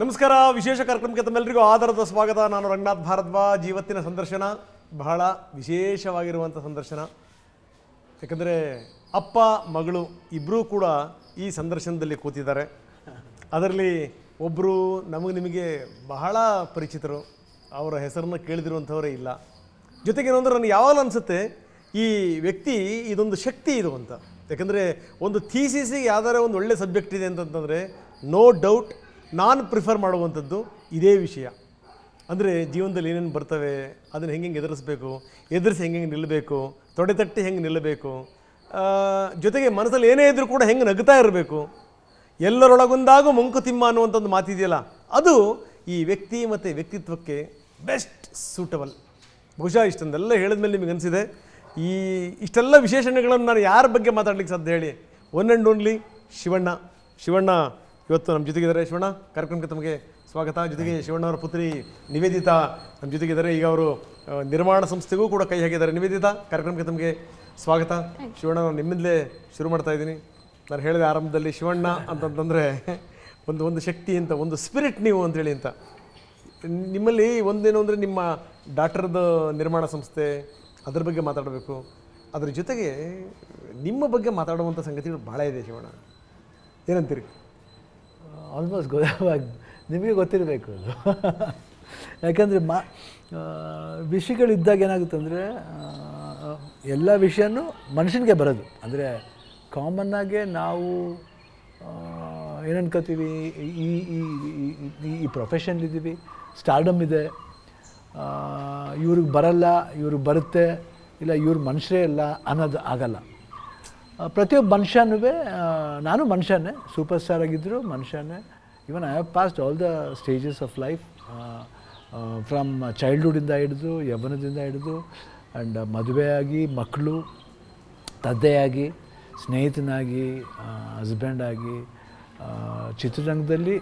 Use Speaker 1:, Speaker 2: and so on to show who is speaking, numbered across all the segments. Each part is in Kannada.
Speaker 1: ನಮಸ್ಕಾರ. ವಿಶೇಷ ಕಾರ್ಯಕ್ರಮಕ್ಕೆ ತಮ್ಮೆಲ್ಲರಿಗೂ ಆಧಾರದ ಸ್ವಾಗತ. ನಾನು ರಂಗನಾಥ್ ಭಾರದ್ವಾಜ್. ಇವತ್ತಿನ ಸಂದರ್ಶನ ಬಹಳ ವಿಶೇಷವಾಗಿರುವಂಥ ಸಂದರ್ಶನ. ಯಾಕಂದರೆ ಅಪ್ಪ ಮಗಳು ಇಬ್ಬರೂ ಕೂಡ ಈ ಸಂದರ್ಶನದಲ್ಲಿ ಕೂತಿದ್ದಾರೆ. ಅದರಲ್ಲಿ ಒಬ್ಬರು ನಿಮಗೆ ಬಹಳ ಪರಿಚಿತರು, ಅವರ ಹೆಸರನ್ನು ಕೇಳಿದಿರುವಂಥವರೇ ಇಲ್ಲ. ಜೊತೆಗೆ ಏನಂದ್ರೆ ನನಗೆ ಯಾವಾಗಲೂ ಅನಿಸುತ್ತೆ ಈ ವ್ಯಕ್ತಿ ಇದೊಂದು ಶಕ್ತಿ ಇದು ಅಂತ. ಯಾಕಂದರೆ ಒಂದು ಥೀಸಿಸಿಗೆ ಯಾವ್ದಾರ ಒಂದು ಒಳ್ಳೆ ಸಬ್ಜೆಕ್ಟ್ ಇದೆ ಅಂತಂತಂದರೆ ನೋ ಡೌಟ್ ನಾನು ಪ್ರಿಫರ್ ಮಾಡುವಂಥದ್ದು ಇದೇ ವಿಷಯ. ಅಂದರೆ ಜೀವನದಲ್ಲಿ ಏನೇನು ಬರ್ತವೆ, ಅದನ್ನು ಹೆಂಗೆ ಎದುರಿಸ್ಬೇಕು, ಎದುರಿಸಿ ಹೆಂಗೆ ನಿಲ್ಲಬೇಕು, ತೊಡೆ ತಟ್ಟಿ ಹೆಂಗೆ ನಿಲ್ಲಬೇಕು, ಜೊತೆಗೆ ಮನಸ್ಸಲ್ಲಿ ಏನೇ ಇದ್ದರೂ ಕೂಡ ಹೆಂಗೆ ನಗ್ತಾ ಇರಬೇಕು, ಎಲ್ಲರೊಳಗೊಂದಾಗೂ ಮಂಕುತಿಮ್ಮ ಅನ್ನುವಂಥದ್ದು ಮಾತಿದೆಯಲ್ಲ, ಅದು ಈ ವ್ಯಕ್ತಿ ಮತ್ತು ವ್ಯಕ್ತಿತ್ವಕ್ಕೆ ಬೆಸ್ಟ್ ಸೂಟಬಲ್. ಬಹುಶಃ ಇಷ್ಟೊಂದೆಲ್ಲ ಹೇಳಿದ್ಮೇಲೆ ನಿಮಗೆ ಅನಿಸಿದೆ ಇಷ್ಟೆಲ್ಲ ವಿಶೇಷಣೆಗಳನ್ನು ನಾನು ಯಾರ ಬಗ್ಗೆ ಮಾತಾಡ್ಲಿಕ್ಕೆ ಸಾಧ್ಯ ಹೇಳಿ? ಒನ್ ಆ್ಯಂಡ್ ಓನ್ಲಿ ಶಿವಣ್ಣ ಇವತ್ತು ನಮ್ಮ ಜೊತೆಗಿದ್ದಾರೆ. ಶಿವಣ್ಣ, ಕಾರ್ಯಕ್ರಮಕ್ಕೆ ತಮಗೆ ಸ್ವಾಗತ. ಜೊತೆಗೆ ಶಿವಣ್ಣ ಅವರ ಪುತ್ರಿ ನಿವೇದಿತಾ ನಮ್ಮ ಜೊತೆಗಿದ್ದಾರೆ. ಈಗ ಅವರು ನಿರ್ಮಾಣ ಸಂಸ್ಥೆಗೂ ಕೂಡ ಕೈ ಹಾಕಿದ್ದಾರೆ. ನಿವೇದಿತಾ, ಕಾರ್ಯಕ್ರಮಕ್ಕೆ ತಮಗೆ ಸ್ವಾಗತ. ಶಿವಣ್ಣ, ನಾನು ನಿಮ್ಮಿಂದಲೇ ಶುರು ಮಾಡ್ತಾ ಇದ್ದೀನಿ. ನಾನು ಹೇಳಿದೆ ಆರಂಭದಲ್ಲಿ ಶಿವಣ್ಣ ಅಂತಂತಂದರೆ ಒಂದು ಶಕ್ತಿ ಅಂತ, ಒಂದು ಸ್ಪಿರಿಟ್ ನೀವು ಅಂತೇಳಿ ಅಂತ. ನಿಮ್ಮಲ್ಲಿ ಒಂದೇನು ಅಂದರೆ ನಿಮ್ಮ ಡಾಕ್ಟರ್ದು ನಿರ್ಮಾಣ ಸಂಸ್ಥೆ, ಅದ್ರ ಬಗ್ಗೆ ಮಾತಾಡಬೇಕು. ಅದ್ರ ಜೊತೆಗೆ ನಿಮ್ಮ ಬಗ್ಗೆ ಮಾತಾಡುವಂಥ ಸಂಗತಿಗಳು ಭಾಳ ಇದೆ. ಶಿವಣ್ಣ, ಏನಂತೀರಿ?
Speaker 2: ಆಲ್ಮೋಸ್ಟ್ ನಿಮಗೆ ಗೊತ್ತಿರಬೇಕು ಅದು. ಯಾಕಂದರೆ ವಿಷಯಗಳಿದ್ದಾಗ ಏನಾಗುತ್ತೆ ಅಂದರೆ ಎಲ್ಲ ವಿಷಯನೂ ಮನುಷ್ಯನಿಗೆ ಬರೋದು. ಅಂದರೆ ಕಾಮನ್ನಾಗೆ ನಾವು ಏನು ಅನ್ಕೋತೀವಿ, ಈ ಪ್ರೊಫೆಷನ್ಲಿದ್ದೀವಿ, ಸ್ಟಾರ್ಡಮ್ ಇದೆ, ಇವ್ರಿಗೆ ಬರಲ್ಲ, ಇವ್ರಿಗೆ ಬರುತ್ತೆ, ಇಲ್ಲ ಇವ್ರ ಮನುಷ್ಯರೇ ಇಲ್ಲ ಅನ್ನೋದು ಆಗಲ್ಲ. ಪ್ರತಿಯೊಬ್ಬ ಮನುಷ್ಯನೂ, ನಾನು ಮನುಷ್ಯನೇ, ಸೂಪರ್ ಸ್ಟಾರ್ ಆಗಿದ್ದರು ಮನುಷ್ಯನೇ. Even I have passed all the stages of life, from ಚೈಲ್ಡ್ಹುಡ್ಡಿಂದ ಹಿಡಿದು, ಯೌವನದಿಂದ ಹಿಡಿದು, ಆ್ಯಂಡ್ ಮದುವೆಯಾಗಿ, ಮಕ್ಕಳು, ತಂದೆಯಾಗಿ, ಸ್ನೇಹಿತನಾಗಿ, ಹಸ್ಬೆಂಡಾಗಿ, ಚಿತ್ರರಂಗದಲ್ಲಿ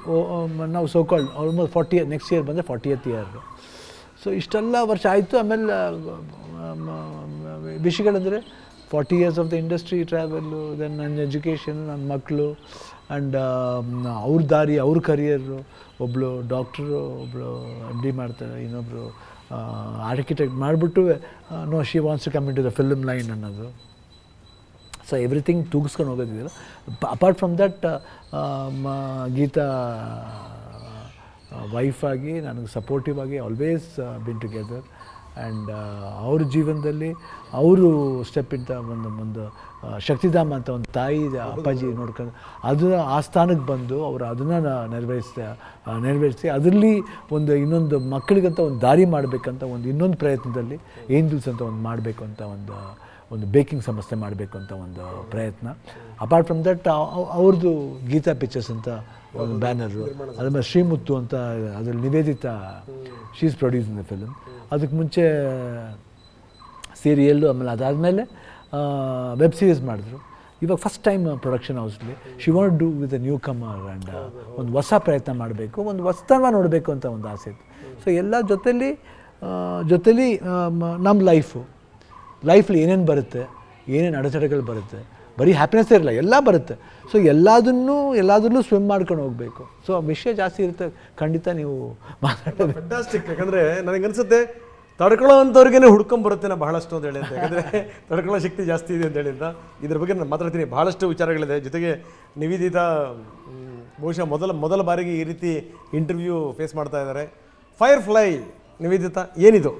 Speaker 2: ನಾವು ಸೋಕಾಲ್ಡ್ ಆಲ್ಮೋಸ್ಟ್ 40 ನೆಕ್ಸ್ಟ್ ಇಯರ್ ಬಂದರೆ 40th ಇಯರ್. ಸೊ ಇಷ್ಟೆಲ್ಲ ವರ್ಷ ಆಯಿತು. ಆಮೇಲೆ ವಿಷಯಗಳಂದರೆ 40 years of the industry travel, then ನನ್ನ ಎಜುಕೇಷನ್, ನನ್ನ ಮಕ್ಕಳು, ಆ್ಯಂಡ್ ಅವ್ರ ದಾರಿ, ಅವ್ರ ಕರಿಯರು. ಒಬ್ಬಳು ಡಾಕ್ಟ್ರು, ಒಬ್ಬಳು MD ಮಾಡ್ತಾರೆ, ಇನ್ನೊಬ್ಬರು ಆರ್ಕಿಟೆಕ್ಟ್ ಮಾಡಿಬಿಟ್ಟು no she wants to come in to the film line ಅನ್ನೋದು. ಸೊ ಎವ್ರಿಥಿಂಗ್ ತೂಗಿಸ್ಕೊಂಡು ಹೋಗೋದಿಲ್ಲ. Apart from that Geetha wife ಆಗಿ ನನಗೆ ಸಪೋರ್ಟಿವ್ ಆಗಿ ಆಲ್ವೇಸ್ ಬಿನ್ ಟುಗೆದರ್. ಆ್ಯಂಡ್ ಅವ್ರ ಜೀವನದಲ್ಲಿ ಅವರು ಸ್ಟೆಪ್ ಇಂತ ಒಂದು ಶಕ್ತಿಧಾಮ ಅಂತ ಒಂದು ತಾಯಿ ಅಪ್ಪಾಜಿ ನೋಡ್ಕೊಂಡು ಅದನ್ನು ಆ ಸ್ಥಾನಕ್ಕೆ ಬಂದು ಅವರು ಅದನ್ನು ನೆರವೇರಿಸಿ ಅದರಲ್ಲಿ ಇನ್ನೊಂದು ಮಕ್ಕಳಿಗಂತ ಒಂದು ದಾರಿ ಮಾಡಬೇಕಂತ ಇನ್ನೊಂದು ಪ್ರಯತ್ನದಲ್ಲಿ ಏಂಜಲ್ಸ್ ಅಂತ ಒಂದು ಮಾಡಬೇಕು ಅಂತ ಒಂದು ಬೇಕಿಂಗ್ ಸಂಸ್ಥೆ ಮಾಡಬೇಕು ಅಂತ ಒಂದು ಪ್ರಯತ್ನ. ಅಪಾರ್ಟ್ ಫ್ರಮ್ ದಟ್ ಅವ್ರದ್ದು ಗೀತಾ ಪಿಕ್ಚರ್ಸ್ ಅಂತ ಒಂದು ಬ್ಯಾನರು, ಅದಾದ್ಮೇಲೆ ಶ್ರೀಮುತ್ತು ಅಂತ, ಅದರಲ್ಲಿ Nivedita she is producing the film. ಅದಕ್ಕೆ ಮುಂಚೆ ಸೀರಿಯಲ್ಲು, ಆಮೇಲೆ ಅದಾದಮೇಲೆ ವೆಬ್ ಸೀರೀಸ್ ಮಾಡಿದ್ರು. ಇವಾಗ ಫಸ್ಟ್ ಟೈಮ್ ಪ್ರೊಡಕ್ಷನ್ ಹೌಸ್ಲಿ she want do with a newcomer and ಒಂದು ಹೊಸ ಪ್ರಯತ್ನ ಮಾಡಬೇಕು, ಒಂದು ಹೊಸತನ ನೋಡಬೇಕು ಅಂತ ಒಂದು ಆಸೆ ಇತ್ತು. ಸೊ ಎಲ್ಲ ಜೊತೆಲಿ ನಮ್ಮ ಲೈಫಲ್ಲಿ ಏನೇನು ಬರುತ್ತೆ, ಏನೇನು ಅಡೆತಡೆಗಳು ಬರುತ್ತೆ, ಬರೀ ಹ್ಯಾಪಿನೆಸ್ಸೇ ಇರಲ್ಲ, ಎಲ್ಲ ಬರುತ್ತೆ. ಸೊ ಎಲ್ಲದನ್ನೂ ಸ್ವಿಮ್ ಮಾಡ್ಕೊಂಡು ಹೋಗಬೇಕು. ಸೊ ವಿಷಯ ಜಾಸ್ತಿ ಇರುತ್ತೆ, ಖಂಡಿತ ನೀವು ಮಾತಾಡೋದು
Speaker 1: ಫ್ಯಾಂಟಾಸ್ಟಿಕ್. ಯಾಕಂದರೆ ನನಗೆ ಅನಿಸುತ್ತೆ ತಡ್ಕೊಳ್ಳೋ ಅಂಥವ್ರಿಗೇ ಹುಡ್ಕೊಂಬರುತ್ತೆ ನಾ ಬಹಳಷ್ಟು ಅಂತ ಹೇಳಿ ಅಂತ. ಯಾಕಂದರೆ ತಡ್ಕೊಳ್ಳೋ ಶಕ್ತಿ ಜಾಸ್ತಿ ಇದೆ ಅಂತ ಹೇಳಿಂದ ಇದ್ರ ಬಗ್ಗೆ ನಾನು ಮಾತಾಡ್ತೀನಿ. ಭಾಳಷ್ಟು ವಿಚಾರಗಳಿದೆ. ಜೊತೆಗೆ ನಿವೇದಿತಾ ಬಹುಶಃ ಮೊದಲ ಬಾರಿಗೆ ಈ ರೀತಿ ಇಂಟರ್ವ್ಯೂ ಫೇಸ್ ಮಾಡ್ತಾ ಇದ್ದಾರೆ. ಫೈರ್ಫ್ಲೈ, ನಿವೇದಿತಾ, ಏನಿದು?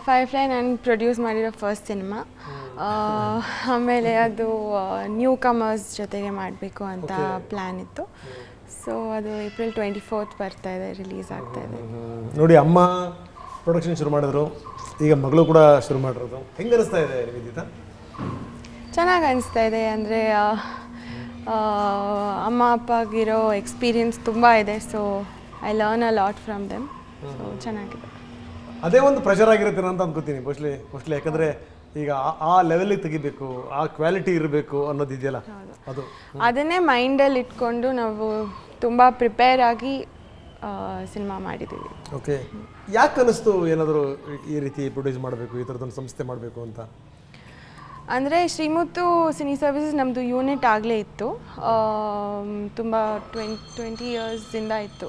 Speaker 3: ಫೈರ್ಫ್ಲೈ ನಾನು ಪ್ರೊಡ್ಯೂಸ್ ಮಾಡಿರೋ ಫಸ್ಟ್ ಸಿನಿಮಾ. ಆಮೇಲೆ ಅದು ನ್ಯೂ ಕಮರ್ಸ್ ಜೊತೆಗೆ ಮಾಡಬೇಕು ಅಂತ ಪ್ಲ್ಯಾನ್ ಇತ್ತು. ಸೊ ಅದು April 24th ಬರ್ತಾ ಇದೆ, ರಿಲೀಸ್ ಆಗ್ತಾ ಇದೆ.
Speaker 1: ನೋಡಿ, ಅಮ್ಮ ಪ್ರೊಡಕ್ಷನ್ ಶುರು ಮಾಡಿದ್ರು, ಈಗ ಮಗಳು ಕೂಡ ಶುರು ಮಾಡಿರೋದು. ಹೆಂಗೆ ಅನಿಸ್ತಾ ಇದೆ ನಿವೇದಿತಾ?
Speaker 3: ಚೆನ್ನಾಗಿ ಅನಿಸ್ತಾ ಇದೆ. ಅಂದರೆ ಅಮ್ಮ ಅಪ್ಪಗಿರೋ ಎಕ್ಸ್ಪೀರಿಯನ್ಸ್ ತುಂಬ ಇದೆ. So I learn a lot from them. So ಚೆನ್ನಾಗಿದೆ.
Speaker 1: ಅದೇ ಒಂದು ಪ್ರೆಷರ್ ಆಗಿರುತ್ತೆ ಅಂತ ಅನ್ಕೋತೀನಿ ಮೋಸ್ಟ್ಲಿ. ಯಾಕಂದರೆ ಈಗ ಆ ಲೆವೆಲಿಗೆ ತೆಗಿಬೇಕು, ಆ ಕ್ವಾಲಿಟಿ ಇರಬೇಕು ಅನ್ನೋದಿದೆಯಲ್ಲ,
Speaker 3: ಅದನ್ನೇ ಮೈಂಡಲ್ಲಿ ಇಟ್ಕೊಂಡು ನಾವು ತುಂಬ ಪ್ರಿಪೇರ್ ಆಗಿ ಸಿನಿಮಾ ಮಾಡಿದ್ದೀವಿ.
Speaker 1: ಓಕೆ, ಯಾಕೆ ಅನ್ನಿಸ್ತು ಏನಾದರೂ ಈ ರೀತಿ ಪ್ರೊಡ್ಯೂಸ್ ಮಾಡಬೇಕು, ಈ ಥರದೊಂದು ಸಂಸ್ಥೆ ಮಾಡಬೇಕು ಅಂತ?
Speaker 3: ಅಂದರೆ ಶ್ರೀಮುತ್ತು ಸಿನಿ ಸರ್ವಿಸಸ್ ನಮ್ಮದು ಯೂನಿಟ್ ಆಗಲೇ ಇತ್ತು, ತುಂಬ 20 ಇಯರ್ಸಿಂದ ಇತ್ತು.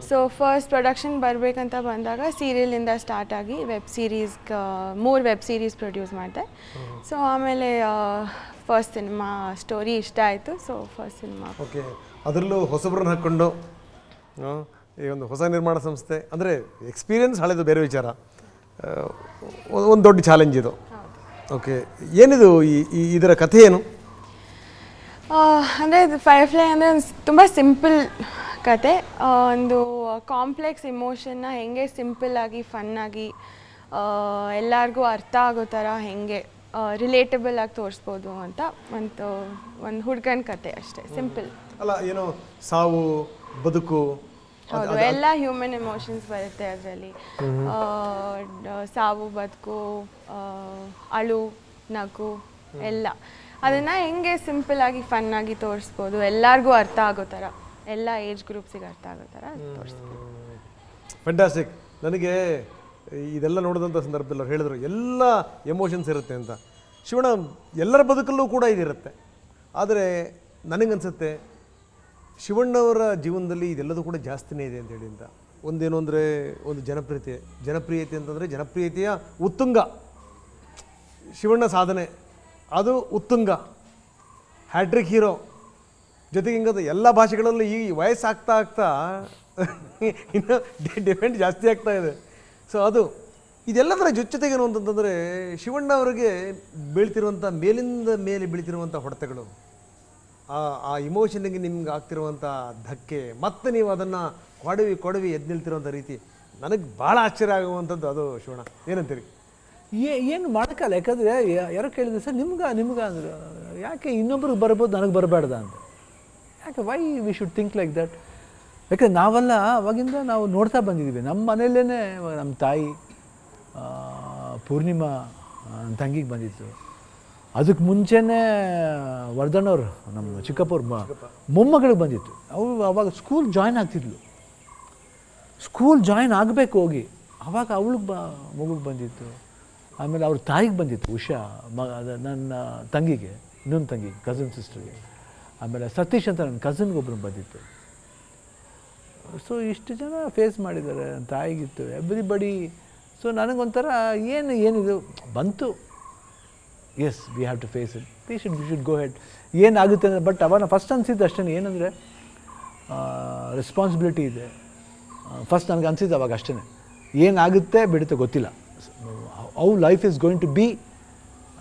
Speaker 3: ಸೊ ಫಸ್ಟ್ ಪ್ರೊಡಕ್ಷನ್ ಬರಬೇಕಂತ ಬಂದಾಗ ಸೀರಿಯಲಿಂದ ಸ್ಟಾರ್ಟ್ ಆಗಿ web series 3 web series produce ಮಾಡಿದೆ. ಸೊ ಆಮೇಲೆ ಫಸ್ಟ್ ಸಿನಿಮಾ ಸ್ಟೋರಿ ಇಷ್ಟ ಆಯಿತು, ಸೊ ಫಸ್ಟ್ ಸಿನಿಮಾ.
Speaker 1: ಓಕೆ, ಅದರಲ್ಲೂ ಹೊಸಬ್ರನ್ನ ಹಾಕ್ಕೊಂಡು ಈ ಒಂದು ಹೊಸ ನಿರ್ಮಾಣ ಸಂಸ್ಥೆ ಅಂದರೆ ಎಕ್ಸ್ಪೀರಿಯನ್ಸ್ ಹಳೆದು ಬೇರೆ ವಿಚಾರ, ಒಂದು ದೊಡ್ಡ ಚಾಲೆಂಜ್ ಇದು. ಓಕೆ, ಏನಿದು ಇದರ ಕಥೆ ಏನು?
Speaker 3: ಅಂದರೆ ಇದು ಫೈರ್ಫ್ಲೈ ಅಂದರೆ ತುಂಬ ಸಿಂಪಲ್ ಕತೆ. ಒಂದು ಕಾಂಪ್ಲೆಕ್ಸ್ ಇಮೋಷನ್ನ ಹೆಂಗೆ ಸಿಂಪಲ್ಲಾಗಿ ಫನ್ನಾಗಿ ಎಲ್ಲರಿಗೂ ಅರ್ಥ ಆಗೋ ಥರ ಹೆಂಗೆ ರಿಲೇಟಬಲ್ ಆಗಿ ತೋರಿಸ್ಬೋದು ಅಂತ ಒಂದು ಹುಡುಗನ ಕತೆ ಅಷ್ಟೇ, ಸಿಂಪಲ್.
Speaker 1: ಅಲ್ಲ, ಏನೋ ಸಾವು ಬದುಕು
Speaker 3: ಹೌದು, ಎಲ್ಲ ಹ್ಯೂಮನ್ ಎಮೋಷನ್ಸ್ ಬರುತ್ತೆ ಅದರಲ್ಲಿ. ಸಾವು ಬದುಕು, ಅಳು ನಗು ಎಲ್ಲ ಅದನ್ನು ಹೆಂಗೆ ಸಿಂಪಲ್ ಆಗಿ ಫನ್ನಾಗಿ ತೋರಿಸ್ಬೋದು, ಎಲ್ಲರಿಗೂ ಅರ್ಥ ಆಗೋ ಥರ, ಎಲ್ಲ ಏಜ್ ಗ್ರೂಪ್ಸಿಗೆ ಅರ್ಥ ಆಗೋ ಥರ ತೋರಿಸ್ಬೋದು.
Speaker 1: ಫ್ಯಾಂಟಾಸ್ಟಿಕ್. ನನಗೆ ಇದೆಲ್ಲ ನೋಡಿದಂಥ ಸಂದರ್ಭದಲ್ಲಿ ಅವ್ರು ಹೇಳಿದ್ರು ಎಲ್ಲ ಎಮೋಷನ್ಸ್ ಇರುತ್ತೆ ಅಂತ. ಶಿವಣ್ಣ, ಎಲ್ಲರ ಬದುಕಲ್ಲೂ ಕೂಡ ಇದಿರುತ್ತೆ. ಆದರೆ ನನಗನ್ಸುತ್ತೆ ಶಿವಣ್ಣವರ ಜೀವನದಲ್ಲಿ ಇದೆಲ್ಲದೂ ಕೂಡ ಜಾಸ್ತಿನೇ ಇದೆ ಅಂತೇಳಿ ಅಂತ. ಒಂದೇನು ಅಂದರೆ ಒಂದು ಜನಪ್ರಿಯತೆ ಅಂತಂದರೆ ಜನಪ್ರಿಯತೆಯ ಉತ್ತುಂಗ, ಶಿವಣ್ಣ ಸಾಧನೆ ಅದು ಉತ್ತುಂಗ, ಹ್ಯಾಟ್ರಿಕ್ ಹೀರೋ. ಜೊತೆಗೆ ಹಿಂಗದು ಎಲ್ಲ ಭಾಷೆಗಳಲ್ಲೂ ಈ ವಯಸ್ಸಾಗ್ತಾ ಇನ್ನು ಡಿಮ್ಯಾಂಡ್ ಜಾಸ್ತಿ ಆಗ್ತಾ ಇದೆ. ಸೊ ಅದು ಇದೆಲ್ಲದರ ಜೊತೆಗೇನು ಅಂತಂತಂದರೆ ಶಿವಣ್ಣ ಅವರಿಗೆ ಬೀಳ್ತಿರುವಂಥ ಮೇಲಿಂದ ಮೇಲೆ ಬೀಳ್ತಿರುವಂಥ ಹೊಡೆತಗಳು, ಆ ಇಮೋಷನ್ಗೆ ನಿಮ್ಗೆ ಆಗ್ತಿರುವಂಥ ಧಕ್ಕೆ, ಮತ್ತೆ ನೀವು ಅದನ್ನು ಕೊಡವಿ ಎದ್ದು ನಿಲ್ತಿರುವಂಥ ರೀತಿ ನನಗೆ ಭಾಳ ಆಶ್ಚರ್ಯ ಆಗುವಂಥದ್ದು ಅದು. ಶಿವಣ್ಣ, ಏನಂತೀರಿ?
Speaker 2: ಏನು ಮಾಡೋಕ್ಕಲ್ಲ, ಯಾಕಂದರೆ ಯಾರೋ ಕೇಳಿದ್ರೆ ಸರ್ ನಿಮ್ಗೆ ಅಂದ್ರೆ ಯಾಕೆ ಇನ್ನೊಬ್ರಿಗೆ ಬರ್ಬೋದು ನನಗೆ ಬರಬೇಡ್ದ ಅಂತ. ಯಾಕೆ why we should think like that? ಯಾಕಂದ್ರೆ ನಾವೆಲ್ಲ ಅವಾಗಿಂದ ನಾವು ನೋಡ್ತಾ ಬಂದಿದ್ದೀವಿ. ನಮ್ಮ ಮನೆಯಲ್ಲೇ ನಮ್ಮ ತಾಯಿ ಪೂರ್ಣಿಮಾ ನನ್ನ ತಂಗಿಗೆ ಬಂದಿತ್ತು. ಅದಕ್ಕೆ ಮುಂಚೆನೇ ವರ್ಧನವ್ರು ನಮ್ಮ ಚಿಕ್ಕಪ್ಪವ್ರ ಮೊಮ್ಮಗಳಿಗೆ ಬಂದಿತ್ತು. ಅವರು ಅವಾಗ ಸ್ಕೂಲ್ ಜಾಯ್ನ್ ಆಗ್ತಿದ್ಲು, ಸ್ಕೂಲ್ ಜಾಯ್ನ್ ಆಗಬೇಕು ಹೋಗಿ, ಆವಾಗ ಅವಳಿಗೆ ಮಗುಗೆ ಬಂದಿತ್ತು. ಆಮೇಲೆ ಅವ್ರ ತಾಯಿಗೆ ಬಂದಿತ್ತು, ಉಷಾ ನನ್ನ ತಂಗಿಗೆ, ಇನ್ನೊಂದು ತಂಗಿಗೆ, ಕಸಿನ್ ಸಿಸ್ಟರ್ಗೆ. ಆಮೇಲೆ ಸತೀಶ್ ಅಂತ ನನ್ನ ಕಸಿನ್ಗೊಬ್ರು ಬಂದಿತ್ತು. ಸೊ ಇಷ್ಟು ಜನ ಫೇಸ್ ಮಾಡಿದ್ದಾರೆ, ನನ್ನ ತಾಯಿಗಿತ್ತು, ಎವ್ರಿಬಡಿ. ಸೊ ನನಗೊಂಥರ ಏನಿದು ಬಂತು, as we have to face it, we should go head. ಏನಾಗುತ್ತೆ ಅಂದರೆ, ಬಟ್ ಅವಾಗ ಫಸ್ಟ್ ಅನಿಸಿದ್ದು ಅಷ್ಟೇ, ಏನಂದರೆ ರೆಸ್ಪಾನ್ಸಿಬಿಲಿಟಿ ಇದೆ. ಫಸ್ಟ್ ನನಗೆ ಅನಿಸಿದ್ದು ಅವಾಗ ಅಷ್ಟೇ, ಏನಾಗುತ್ತೆ ಬಿಡುತ್ತೆ ಗೊತ್ತಿಲ್ಲ, how life is going to be,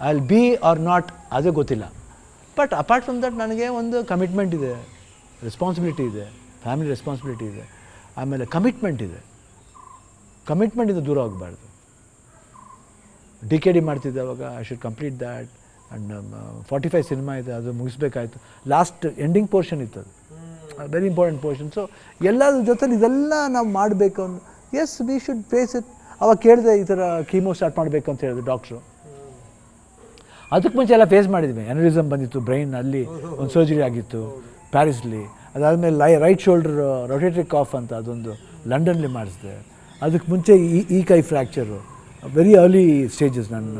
Speaker 2: I will be or not ಅದೇ ಗೊತ್ತಿಲ್ಲ. ಬಟ್ ಅಪಾರ್ಟ್ ಫ್ರಮ್ ದಟ್ ನನಗೆ ಒಂದು ಕಮಿಟ್ಮೆಂಟ್ ಇದೆ, ರೆಸ್ಪಾನ್ಸಿಬಿಲಿಟಿ ಇದೆ, ಫ್ಯಾಮಿಲಿ ರೆಸ್ಪಾನ್ಸಿಬಿಲಿಟಿ ಇದೆ, ಆಮೇಲೆ ಕಮಿಟ್ಮೆಂಟ್ ಇದೆ. ಕಮಿಟ್ಮೆಂಟಿಂದ ದೂರ ಹೋಗಬಾರ್ದು. DKD ಮಾಡ್ತಿದ್ದೆ ಅವಾಗ, I should complete that. And 45 cinema ಇದೆ, ಅದು ಮುಗಿಸ್ಬೇಕಾಯ್ತು. ಲಾಸ್ಟ್ ಎಂಡಿಂಗ್ ಪೋರ್ಷನ್ ಇತ್ತು, ಅದು ವೆರಿ ಇಂಪಾರ್ಟೆಂಟ್ ಪೋರ್ಷನ್. ಸೊ ಎಲ್ಲರ ಜೊತೆಲಿ ಇದೆಲ್ಲ ನಾವು ಮಾಡಬೇಕು ಅಂತ, as we should face it. ಅವಾಗ ಕೇಳಿದೆ, ಈ ಥರ ಕೀಮೋ ಸ್ಟಾರ್ಟ್ ಮಾಡಬೇಕು ಅಂತ ಹೇಳಿದ್ರು ಡಾಕ್ಟ್ರು. ಅದಕ್ಕೆ ಮುಂಚೆ ಎಲ್ಲ ಫೇಸ್ ಮಾಡಿದ್ವಿ. ಎನರಿಸಮ್ ಬಂದಿತ್ತು ಬ್ರೈನ್, ಅಲ್ಲಿ ಒಂದು ಸರ್ಜರಿ ಆಗಿತ್ತು ಪ್ಯಾರಿಸ್ಲಿ. ಅದಾದಮೇಲೆ ರೈಟ್ ಶೋಲ್ಡರ್ ರೊಟೇಟರಿ ಕಾಫ್ ಅಂತ ಅದೊಂದು ಲಂಡನ್ಲಿ ಮಾಡಿಸಿದೆ. ಅದಕ್ಕೆ ಮುಂಚೆ ಈ ಕೈ ಫ್ರ್ಯಾಕ್ಚರು, ವೆರಿ ಅರ್ಲಿ ಸ್ಟೇಜಸ್. ನನ್ನ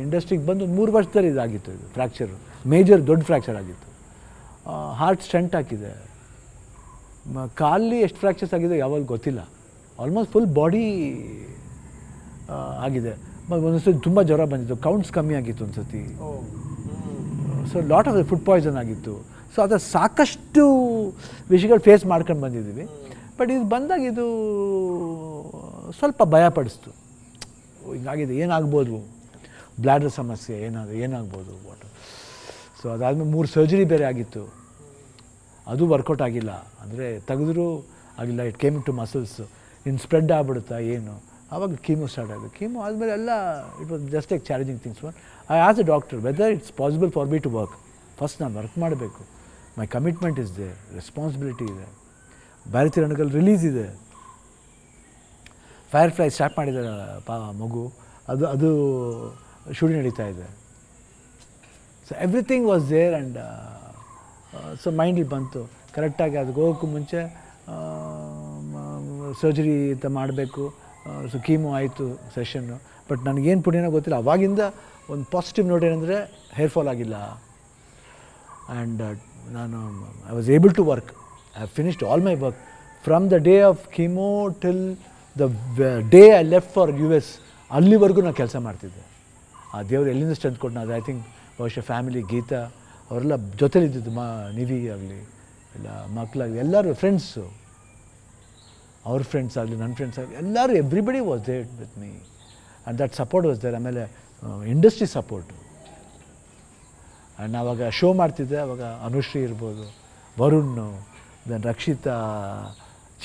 Speaker 2: ಇಂಡಸ್ಟ್ರಿಗೆ ಬಂದು 3 ವರ್ಷದಲ್ಲಿ ಇದಾಗಿತ್ತು, ಇದು ಫ್ರ್ಯಾಕ್ಚರು, ಮೇಜರ್ ದೊಡ್ಡ ಫ್ರ್ಯಾಕ್ಚರ್ ಆಗಿತ್ತು. ಹಾರ್ಟ್ ಸ್ಟಂಟ್ ಹಾಕಿದೆ. ಕಾಲಲ್ಲಿ ಎಷ್ಟು ಫ್ರ್ಯಾಕ್ಚರ್ಸ್ ಆಗಿದೆ ಯಾವಾಗ ಗೊತ್ತಿಲ್ಲ, ಆಲ್ಮೋಸ್ಟ್ ಫುಲ್ ಬಾಡಿ ಆಗಿದೆ. ಒಂದೊಂದ್ಸತಿ ತುಂಬ ಜ್ವರ ಬಂದಿತ್ತು, ಕೌಂಟ್ಸ್ ಕಮ್ಮಿ ಆಗಿತ್ತು ಒಂದು ಸತಿ. So lot of food poison ಆಗಿತ್ತು. ಸೊ ಅದರ ಸಾಕಷ್ಟು ವಿಷಯಗಳು ಫೇಸ್ ಮಾಡ್ಕೊಂಡು ಬಂದಿದ್ದೀವಿ. ಬಟ್ ಇದು ಬಂದಾಗ ಇದು ಸ್ವಲ್ಪ ಭಯಪಡಿಸ್ತು, ಹಿಂಗಾಗಿದೆ, ಏನಾಗ್ಬೋದು, ಬ್ಲ್ಯಾಡರ್ ಸಮಸ್ಯೆ ಏನಾಗ್ಬೋದು ವಾಟರ್. ಸೊ ಅದಾದಮೇಲೆ 3 ಸರ್ಜರಿ ಬೇರೆ ಆಗಿತ್ತು, ಅದು ವರ್ಕೌಟ್ ಆಗಿಲ್ಲ. ಅಂದರೆ ತೆಗೆದ್ರೂ ಆಗಿಲ್ಲ, ಇಟ್ ಕೇಮ್ ಟು ಮಸಲ್ಸ್, ಇನ್ನು ಸ್ಪ್ರೆಡ್ ಆಗ್ಬಿಡುತ್ತಾ ಏನು. ಆವಾಗ ಕೀಮೋ ಸ್ಟಾರ್ಟ್ ಆಗಿದೆ. ಕೀಮೋ ಆದಮೇಲೆ ಎಲ್ಲ it was just like challenging things. I ask a doctor whether it's possible for me to work. First ನಾನು ವರ್ಕ್ ಮಾಡಬೇಕು, my commitment is there, responsibility ಇದೆ. ಭಾರತಿ ರಣಗಲ್ ರಿಲೀಸ್ ಇದೆ, ಫೈರ್ಫ್ಲೈ ಸ್ಟಾರ್ಟ್ ಮಾಡಿದ್ದಾರೆ ಮಗು, ಅದು ಶೂಟಿಂಗ್ ನಡೀತಾ ಇದೆ. So everything was there. And so ಮೈಂಡಲ್ಲಿ ಬಂತು ಕರೆಕ್ಟಾಗಿ ಅದಕ್ಕೆ ಹೋಗೋಕ್ಕೂ ಮುಂಚೆ ಸರ್ಜರಿ ಅಂತ ಮಾಡಬೇಕು. ಸೊ ಕೀಮೋ ಆಯಿತು ಸೆಷನ್ನು. ಬಟ್ ನನಗೇನು ಪುಣ್ಯನೋ ಗೊತ್ತಿಲ್ಲ, ಅವಾಗಿಂದ ಒಂದು ಪಾಸಿಟಿವ್ ನೋಟ್ ಏನಂದರೆ ಹೇರ್ ಫಾಲ್ ಆಗಿಲ್ಲ. ಆ್ಯಂಡ್ ನಾನು I was able to work. I have finished all my work from the day of chemo till the day I left for US. ಅಲ್ಲಿವರೆಗೂ ನಾನು ಕೆಲಸ ಮಾಡ್ತಿದ್ದೆ. ಆ ದೇವರು ಎಲ್ಲಿಂದ ಸ್ಟ್ರೆಂತ್ ಕೊಟ್ಟು ನಾನು ಐ ಥಿಂಕ್ ಬಹುಶಃ ಫ್ಯಾಮಿಲಿ, ಗೀತಾ ಅವರೆಲ್ಲ ಜೊತೆಲಿದ್ದಿದ್ದು, ನಿಧಿ ಆಗಲಿ, ಇಲ್ಲ ಮಕ್ಕಳಾಗಲಿ, ಎಲ್ಲರೂ ಫ್ರೆಂಡ್ಸು, ಅವ್ರ ಫ್ರೆಂಡ್ಸ್ ಆಗಲಿ, ನನ್ನ ಫ್ರೆಂಡ್ಸ್ ಆಗಲಿ, ಎಲ್ಲರೂ everybody was there with me and that support was there. ಆಮೇಲೆ ಇಂಡಸ್ಟ್ರಿ ಸಪೋರ್ಟು. ಆ್ಯಂಡ್ ಆವಾಗ ಶೋ ಮಾಡ್ತಿದ್ದೆ, ಆವಾಗ ಅನುಶ್ರೀ ಇರ್ಬೋದು, ವರುಣ್, ದೆನ್ ರಕ್ಷಿತಾ,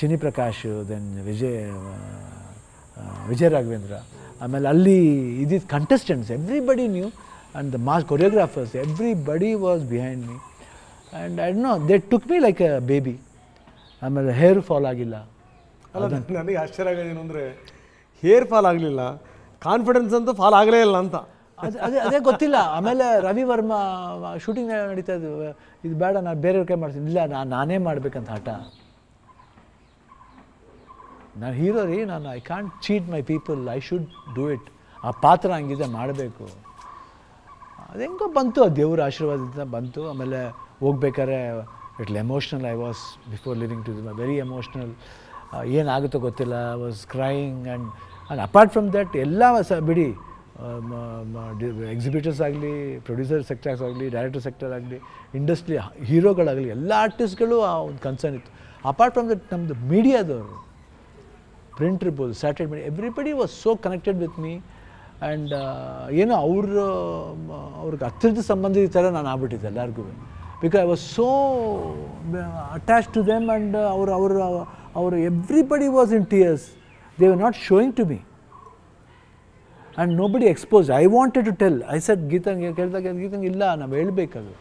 Speaker 2: ಚಿನಿ ಪ್ರಕಾಶ್, ದೆನ್ ವಿಜಯ ರಾಘವೇಂದ್ರ, ಆಮೇಲೆ ಅಲ್ಲಿ ಇದ್ದಿದ್ದು contestants everybody new and the mass choreographers everybody was behind me and I know they took me like a baby. ಆಮೇಲೆ ಹೇರ್ ಫಾಲ್ ಆಗಿಲ್ಲ.
Speaker 1: ಅಲ್ಲ, ನನಗೆ ಆಶ್ಚರ್ಯ ಆಗೋದೇನು ಅಂದರೆ ಹೇರ್ ಫಾಲ್ ಆಗಲಿಲ್ಲ, ಕಾನ್ಫಿಡೆನ್ಸ್ ಅಂತೂ ಫಾಲ್ ಆಗಲೇ ಇಲ್ಲ ಅಂತ.
Speaker 2: ಅದೇ ಗೊತ್ತಿಲ್ಲ. ಆಮೇಲೆ ರವಿ ವರ್ಮಾ ಶೂಟಿಂಗ್ ನಡೀತಾ ಇದ್ದು, ಇದು ಬೇಡ ನಾನು ಬೇರೆಯವ್ರ ಕೈ ಮಾಡ್ತೀನಿ, ಇಲ್ಲ ನಾನೇ ಮಾಡಬೇಕಂತ ಹಠ. ನಾನು ಹೀರೋ ರೀ, ನಾನು I can't cheat my people, I should do it. ಆ ಪಾತ್ರ ಹಂಗಿದೆ, ಮಾಡಬೇಕು. ಅದು ಹೆಂಗೋ ಬಂತು, ಆ ದೇವ್ರ ಆಶೀರ್ವಾದದಿಂದ ಬಂತು. ಆಮೇಲೆ ಹೋಗ್ಬೇಕಾದ್ರೆ little emotional. I was before leaving too very emotional. ಏನಾಗುತ್ತೋ ಗೊತ್ತಿಲ್ಲ. I was crying and apart from that ಎಲ್ಲ ಬಿಡಿ, ಎಕ್ಸಿಬಿಟರ್ಸ್ ಆಗಲಿ, ಪ್ರೊಡ್ಯೂಸರ್ ಸೆಕ್ಟರ್ಸ್ ಆಗಲಿ, ಡೈರೆಕ್ಟರ್ ಸೆಕ್ಟರ್ ಆಗಲಿ, ಇಂಡಸ್ಟ್ರಿ ಹೀರೋಗಳಾಗಲಿ, ಎಲ್ಲ ಆರ್ಟಿಸ್ಟ್ಗಳು ಆ ಒಂದು ಕನ್ಸರ್ನ್ ಇತ್ತು. ಅಪಾರ್ಟ್ ಫ್ರಮ್ ದಟ್ ನಮ್ಮದು ಮೀಡಿಯಾದವರು, ಪ್ರಿಂಟ್ ಇರ್ಬೋದು, satellite media, everybody was so connected with me and ಏನೋ ಅವ್ರಿಗೆ ಹತ್ತಿರದ ಸಂಬಂಧಿ ಥರ ನಾನು ಆಗ್ಬಿಟ್ಟಿದ್ದೆ ಎಲ್ಲರಿಗೂ. Because I was so attach to them and ಅವರು everybody was in tears. They were not showing to me and nobody expose. I wanted to tell. I said ಗೀತಂಗೆ ಕೇಳಿದಾಗ ಗೀತಂಗೆ ಇಲ್ಲ, ನಾವು ಹೇಳಬೇಕದು,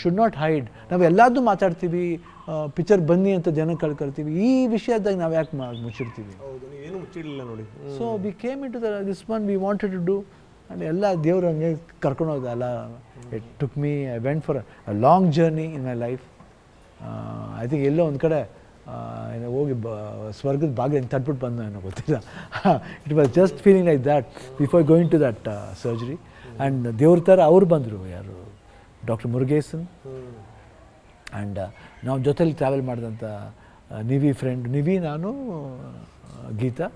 Speaker 2: ಶುಡ್ ನಾಟ್ ಹೈಡ್. ನಾವು ಎಲ್ಲದೂ ಮಾತಾಡ್ತೀವಿ, ಪಿಕ್ಚರ್ ಬನ್ನಿ ಅಂತ ಜನ ಕಳ್ಕೊಳ್ತೀವಿ, ಈ ವಿಷಯದಾಗ ನಾವು ಯಾಕೆ ಮುಚ್ಚಿಡ್ತೀವಿ?
Speaker 1: ಏನು ಮುಚ್ಚಿಡಲಿಲ್ಲ ನೋಡಿ.
Speaker 2: So we came into this one, we wanted to do and ಎಲ್ಲ ದೇವ್ರು ಹಂಗೆ ಕರ್ಕೊಂಡು ಹೋದ. ಅಲ್ಲ, it took me, I went for a long journey in my life. I think ಎಲ್ಲೋ ಒಂದು ಕಡೆ ಹೋಗಿ ಸ್ವರ್ಗದ ಬಾಗಿಲು ತಟ್ಬಿಟ್ಟು ಬಂದು ಏನೋ ಗೊತ್ತಿಲ್ಲ. It was just feeling like that before going to that surgery. And ದೇವ್ರ ಥರ ಅವ್ರು ಬಂದರು, ಯಾರು, ಡಾಕ್ಟರ್ ಮುರುಗೇಸನ್. ಆ್ಯಂಡ್ ನಾವು ಜೊತೆಲಿ ಟ್ರಾವೆಲ್ ಮಾಡಿದಂಥ ನಿವಿ ಫ್ರೆಂಡ್, ನಿವಿ, ನಾನು, ಗೀತಾ,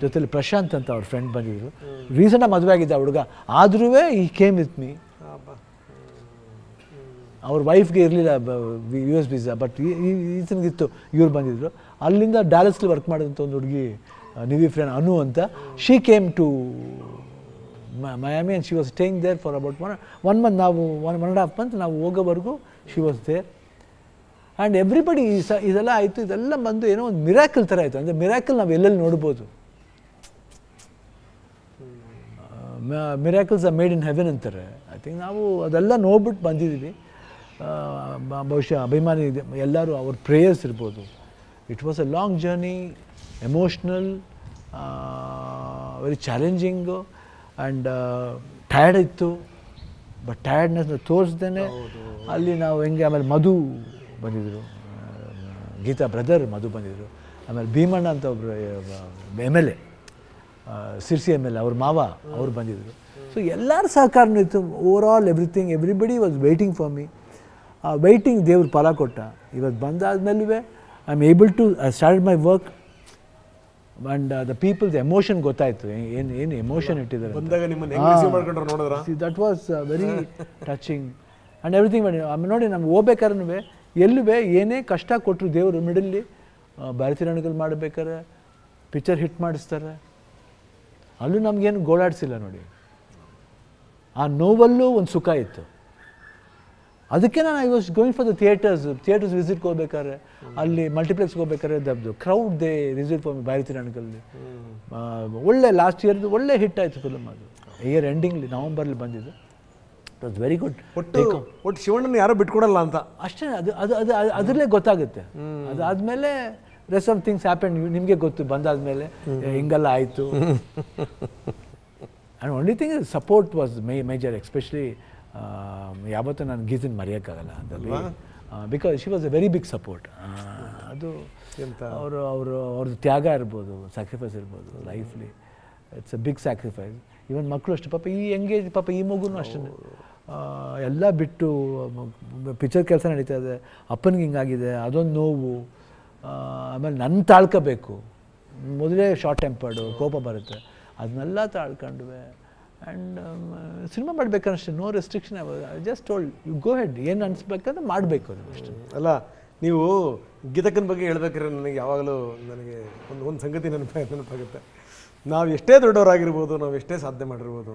Speaker 2: ಜೊತೆಲಿ ಪ್ರಶಾಂತ್ ಅಂತ ಅವ್ರ ಫ್ರೆಂಡ್ ಬಂದಿದ್ದರು. ರೀಸೆಂಟಾಗಿ ಮದುವೆ ಆಗಿದ್ದ ಹುಡುಗ, ಆದ್ರೂ ಈ ಕೇಮ್ ವಿತ್ ಮೀ. ಅವ್ರ ವೈಫ್ಗೆ ಇರಲಿಲ್ಲ US ವೀಸಾ, ಬಟ್ ಈತನಿಗಿತ್ತು, ಇವ್ರು ಬಂದಿದ್ದರು. ಅಲ್ಲಿಂದ ಡ್ಯಾಲಸ್ಲಿ ವರ್ಕ್ ಮಾಡಿದಂಥ ಒಂದು ಹುಡುಗಿ, ನಿವಿ ಫ್ರೆಂಡ್ ಅನು ಅಂತ, she came to Miami and she was staying there for about one month. ನಾವು 1.5 months ನಾವು ಹೋಗೋವರೆಗೂ she was there. And everybody ಇದೆಲ್ಲ ಆಯಿತು. ಇದೆಲ್ಲ ಬಂದು ಏನೋ ಒಂದು ಮಿರಾಕಲ್ ಥರ ಆಯಿತು. ಅಂದರೆ ಮಿರಾಕಲ್ ನಾವು ಎಲ್ಲೆಲ್ಲಿ ನೋಡ್ಬೋದು. Miracles are made in heaven ಅಂತಾರೆ. ಐ ಥಿಂಕ್ ನಾವು ಅದೆಲ್ಲ ನೋಡ್ಬಿಟ್ಟು ಬಂದಿದ್ದೀವಿ. ಬಹುಶಃ ಅಭಿಮಾನಿ ಎಲ್ಲರೂ ಅವ್ರ ಪ್ರೇಯರ್ಸ್ ಇರ್ಬೋದು. It was A long journey, emotional, very challenging and tired ಇತ್ತು. ಬಟ್ ಟಯರ್ಡ್ನೆಸ್ನ ತೋರಿಸ್ದೇ ಅಲ್ಲಿ ನಾವು ಹೆಂಗೆ. ಆಮೇಲೆ ಮಧು ಬಂದಿದ್ದರು, ಗೀತಾ ಬ್ರದರ್ ಮಧು ಬಂದಿದ್ದರು. ಆಮೇಲೆ ಭೀಮಣ್ಣ ಅಂತ ಒಬ್ಬರು MLA, ಸಿರ್ಸಿ MLA, ಅವ್ರ ಮಾವ ಅವ್ರು ಬಂದಿದ್ದರು. ಸೊ ಎಲ್ಲರ ಸಹಕಾರನೂ ಇತ್ತು. Overall everything, everybody was waiting for me. ಆ ವೆಯ್ಟಿಂಗ್ ದೇವ್ರು ಫಲ ಕೊಟ್ಟ. ಇವತ್ತು ಬಂದಾದ್ಮೇಲೂ I am able to start my work and the peoples emotion ಗೊತ್ತಾಯಿತು, ಏನು ಎಮೋಷನ್ ಇಟ್ಟಿದ್ದಾರೆ. That was very touching and everything. ಆಮೇಲೆ ನೋಡಿ, ನಮ್ಗೆ ಹೋಗ್ಬೇಕಾದ್ರೂ ಎಲ್ಲೂ ಏನೇ ಕಷ್ಟ ಕೊಟ್ಟರು ದೇವರು ಮಿಡಲ್ಲಿ ಭಾರತೀಯ ರಣಗಳು ಮಾಡಬೇಕಾರೆ ಪಿಕ್ಚರ್ ಹಿಟ್ ಮಾಡಿಸ್ತಾರೆ. ಅಲ್ಲೂ ನಮಗೇನು ಗೋಳಾಡಿಸಿಲ್ಲ ನೋಡಿ. ಆ ನೋವಲ್ಲೂ ಒಂದು ಸುಖ ಇತ್ತು. ಅದಕ್ಕೆ ನಾನು I was going for the theatres ವಿಸಿಟ್ಗೆ ಹೋಗ್ಬೇಕಾದ್ರೆ, ಅಲ್ಲಿ ಮಲ್ಟಿಪ್ಲೆಕ್ಸ್ಗೆ ಹೋಗ್ಬೇಕಾದ್ರೆ ದಬ್ದು ಕ್ರೌಡ್ ದೇ ವಿಸಿಟ್ ಫಾರ್ ಭಾರತೀಯ ರಣಗಳಲ್ಲಿ. ಒಳ್ಳೆ ಲಾಸ್ಟ್ ಇಯರ್ದು ಒಳ್ಳೆ ಹಿಟ್ ಆಯಿತು ಫಿಲಮ್. ಅದು ಇಯರ್ ಎಂಡಿಂಗ್ಲಿ ನವಂಬರ್ಲಿ ಬಂದಿದ್ದು. It was very good.
Speaker 1: ಒಟ್ಟು ಶಿವಣ್ಣನ ಯಾರೋ ಬಿಟ್ಕೊಡಲ್ಲ ಅಂತ
Speaker 2: ಅಷ್ಟೇ. ಅದರಲ್ಲೇ ಗೊತ್ತಾಗುತ್ತೆ. ಅದಾದಮೇಲೆ ರೆಸ್ಟ್ ಆಫ್ ಥಿಂಗ್ಸ್ ಹ್ಯಾಪನ್. ನಿಮಗೆ ಗೊತ್ತು, ಬಂದಾದಮೇಲೆ ಹಿಂಗೆಲ್ಲ ಆಯಿತು. And only thing support was major. Especially ಯಾವತ್ತೂ ನಾನು ಗೀತನ ಮರೆಯೋಕ್ಕಾಗಲ್ಲ ಅದರಲ್ಲಿ. Because she was a very big support. ಅದು ಅವ್ರದ್ದು ತ್ಯಾಗ ಇರ್ಬೋದು, ಸ್ಯಾಕ್ರಿಫೈಸ್ ಇರ್ಬೋದು ಲೈಫ್ಲಿ. It's a big sacrifice. Even ಮಕ್ಕಳು ಅಷ್ಟೇ ಪಾಪ ಈ ಎಂಗೇಜ್ ಪಾಪ ಈ ಮಗುನೂ ಅಷ್ಟೇ ಎಲ್ಲ ಬಿಟ್ಟು ಪಿಕ್ಚರ್ ಕೆಲಸ ನಡೀತಾ ಇದೆ, ಅಪ್ಪನಿಗೆ ಹಿಂಗಾಗಿದೆ, ಅದೊಂದು ನೋವು. ಆಮೇಲೆ ನನ್ನ ತಾಳ್ಕೋಬೇಕು, ಮೊದಲೇ ಶಾರ್ಟ್ ಟೆಂಪರ್ಡು, ಕೋಪ ಬರುತ್ತೆ, ಅದನ್ನೆಲ್ಲ ತಾಳ್ಕೊಂಡ್ವೆ. ಆ್ಯಂಡ್ ಸಿನಿಮಾ ಮಾಡ್ಬೇಕನ್ನಷ್ಟೇ, no restriction. Just told you go ahead, ಏನು ಅನಿಸ್ಬೇಕಂದ್ರೆ ಮಾಡಬೇಕು ಅದು ಅಷ್ಟೇ.
Speaker 1: ಅಲ್ಲ, ನೀವು ಗೀತಕ್ಕನ ಬಗ್ಗೆ ಹೇಳ್ಬೇಕಾದ್ರೆ ನನಗೆ ಯಾವಾಗಲೂ ನನಗೆ ಒಂದು ಸಂಗತಿ ನೆನಪಾಗುತ್ತೆ. ನಾವು ಎಷ್ಟೇ ದೊಡ್ಡವರಾಗಿರ್ಬೋದು, ನಾವು ಎಷ್ಟೇ ಸಾಧನೆ ಮಾಡಿರ್ಬೋದು,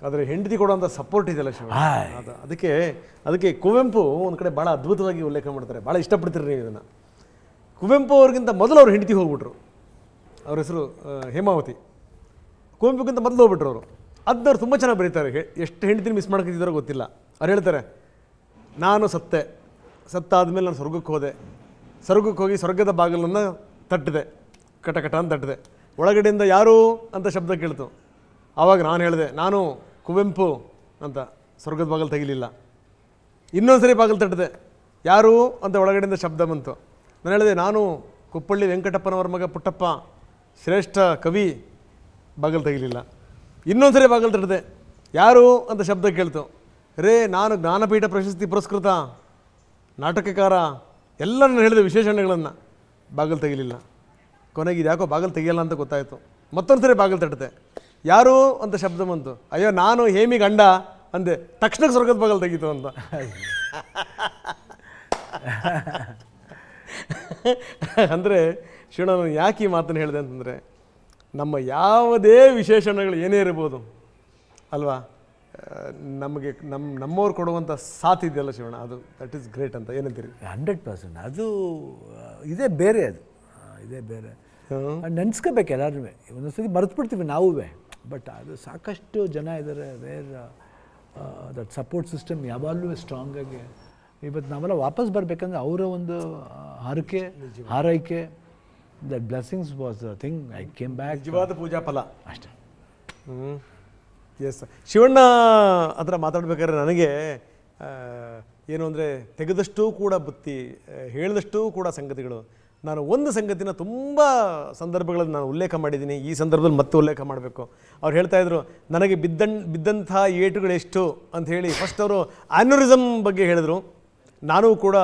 Speaker 1: ಆದರೆ ಹೆಂಡತಿ ಕೊಡುವಂಥ ಸಪೋರ್ಟ್ ಇದೆಯಲ್ಲ ಶಿವ, ಅದು ಅದಕ್ಕೆ ಕುವೆಂಪು ಒಂದು ಕಡೆ ಭಾಳ ಅದ್ಭುತವಾಗಿ ಉಲ್ಲೇಖ ಮಾಡ್ತಾರೆ. ಭಾಳ ಇಷ್ಟಪಡ್ತೀರಿ ನೀವು ಇದನ್ನು. ಕುವೆಂಪು ಅವ್ರಿಗಿಂತ ಮೊದಲು ಅವ್ರ ಹೆಂಡತಿ ಹೋಗ್ಬಿಟ್ರು. ಅವ್ರ ಹೆಸರು ಹೇಮಾವತಿ. ಕುವೆಂಪುಗಿಂತ ಮೊದಲು ಹೋಗ್ಬಿಟ್ರು ಅವರು. ಅದನ್ನವ್ರು ತುಂಬ ಚೆನ್ನಾಗಿ ಬರೀತಾರೆ. ಎಷ್ಟು ಹೆಂಡತಿನ ಮಿಸ್ ಮಾಡ್ಕೊತಿದ್ದಾರೋ ಗೊತ್ತಿಲ್ಲ. ಅವ್ರು ಹೇಳ್ತಾರೆ, ನಾನು ಸತ್ತಾದ್ಮೇಲೆ ನಾನು ಸ್ವರ್ಗಕ್ಕೆ ಹೋಗಿ ಸ್ವರ್ಗದ ಬಾಗಿಲನ್ನು ತಟ್ಟಿದೆ, ಕಟಕಟ ಅಂತ ತಟ್ಟಿದೆ. ಒಳಗಡೆಯಿಂದ ಯಾರು ಅಂತ ಶಬ್ದ ಕೇಳ್ತು. ಆವಾಗ ನಾನು ಹೇಳಿದೆ, ನಾನು ಕುವೆಂಪು ಅಂತ. ಸ್ವರ್ಗದ ಬಾಗಿಲು ತೆಗಿಲಿಲ್ಲ. ಇನ್ನೊಂದು ಸರಿ ಬಾಗಿಲು ತಟ್ಟಿದೆ, ಯಾರು ಅಂತ ಒಳಗಡೆಯಿಂದ ಶಬ್ದ ಬಂತು. ನಾನು ಹೇಳಿದೆ, ನಾನು ಕುಪ್ಪಳ್ಳಿ ವೆಂಕಟಪ್ಪನವರ ಮಗ ಪುಟ್ಟಪ್ಪ, ಶ್ರೇಷ್ಠ ಕವಿ. ಬಾಗಿಲು ತೆಗಿಲಿಲ್ಲ. ಇನ್ನೊಂದು ಸರಿ ಬಾಗಿಲು ತಟ್ಟಿದೆ, ಯಾರು ಅಂತ ಶಬ್ದ ಕೇಳ್ತು. ರೇ, ನಾನು ಜ್ಞಾನಪೀಠ ಪ್ರಶಸ್ತಿ ಪುರಸ್ಕೃತ ನಾಟಕಕಾರ, ಎಲ್ಲ ನಾನು ಹೇಳಿದೆ ವಿಶೇಷಣಗಳನ್ನು. ಬಾಗಿಲು ತೆಗಿಲಿಲ್ಲ. ಕೊನೆಗೆ ಇದು ಯಾಕೋ ಬಾಗಿಲು ತೆಗಿಯಲ್ಲ ಅಂತ ಗೊತ್ತಾಯಿತು. ಮತ್ತೊಂದು ಸರಿ ಬಾಗಿಲು ತಟ್ಟಿದೆ, ಯಾರು ಅಂತ ಶಬ್ದ ಬಂತು. ಅಯ್ಯೋ, ನಾನು ಹೇಮಿ ಗಂಡ ಅಂದೆ. ತಕ್ಷಣಕ್ಕೆ ಸ್ವರ್ಗದ ಬಾಗಿಲು ತೆಗೀತು ಅಂತ. ಅಂದರೆ ಶಿವಣ್ಣ, ನಾನು ಯಾಕೆ ಈ ಮಾತನ್ನು ಹೇಳಿದೆ ಅಂತಂದರೆ, ನಮ್ಮ ಯಾವುದೇ ವಿಶೇಷಣಗಳು ಏನೇ ಇರ್ಬೋದು ಅಲ್ವಾ, ನಮಗೆ ನಮ್ಮವ್ರು ಕೊಡುವಂಥ ಸಾಥ್ ಇದೆಯಲ್ಲ ಶಿವಣ್ಣ, ಅದು ದಟ್ ಈಸ್ ಗ್ರೇಟ್ ಅಂತ ಏನಂತೀರಿ?
Speaker 2: 100%. ಅದು ಇದೇ ಬೇರೆ, ಅದು ಇದೇ ಬೇರೆ. ನೆನೆಸ್ಕೋಬೇಕು ಎಲ್ಲರೂ. ಒಂದೊಂದ್ಸತಿ ಮರೆತುಬಿಡ್ತೀವಿ ನಾವೂ. ಬಟ್ ಅದು ಸಾಕಷ್ಟು ಜನ ಇದ್ದಾರೆ ವೇರ್ ದಟ್ ಸಪೋರ್ಟ್ ಸಿಸ್ಟಮ್ ಯಾವಾಗಲೂ ಸ್ಟ್ರಾಂಗಾಗಿ. ಇವತ್ತು ನಾವೆಲ್ಲ ವಾಪಸ್ ಬರಬೇಕಂದ್ರೆ ಅವರ ಒಂದು ಹಾರೈಕೆ, that blessings was the thing. I came back.
Speaker 1: ನಿಜವಾದ ಪೂಜಾ ಫಲ ಅಷ್ಟೇ. ಎಸ್. ಶಿವಣ್ಣ ಹತ್ರ ಮಾತಾಡ್ಬೇಕಾದ್ರೆ ನನಗೆ ಏನು ಅಂದರೆ, ತೆಗೆದಷ್ಟೂ ಕೂಡ ಬುತ್ತಿ, ಹೇಳಿದಷ್ಟೂ ಕೂಡ ಸಂಗತಿಗಳು. ನಾನು ಒಂದು ಸಂಗತಿನ ತುಂಬ ಸಂದರ್ಭಗಳಲ್ಲಿ ನಾನು ಉಲ್ಲೇಖ ಮಾಡಿದ್ದೀನಿ, ಈ ಸಂದರ್ಭದಲ್ಲಿ ಮತ್ತೆ ಉಲ್ಲೇಖ ಮಾಡಬೇಕು. ಅವ್ರು ಹೇಳ್ತಾಯಿದ್ರು, ನನಗೆ ಬಿದ್ದಂಥ ಏಟುಗಳೆಷ್ಟು ಅಂತ ಹೇಳಿ. ಫಸ್ಟ್ ಅವರು ಆ್ಯನ್ಯೂರಿಸಮ್ ಬಗ್ಗೆ ಹೇಳಿದರು. ನಾನು ಕೂಡ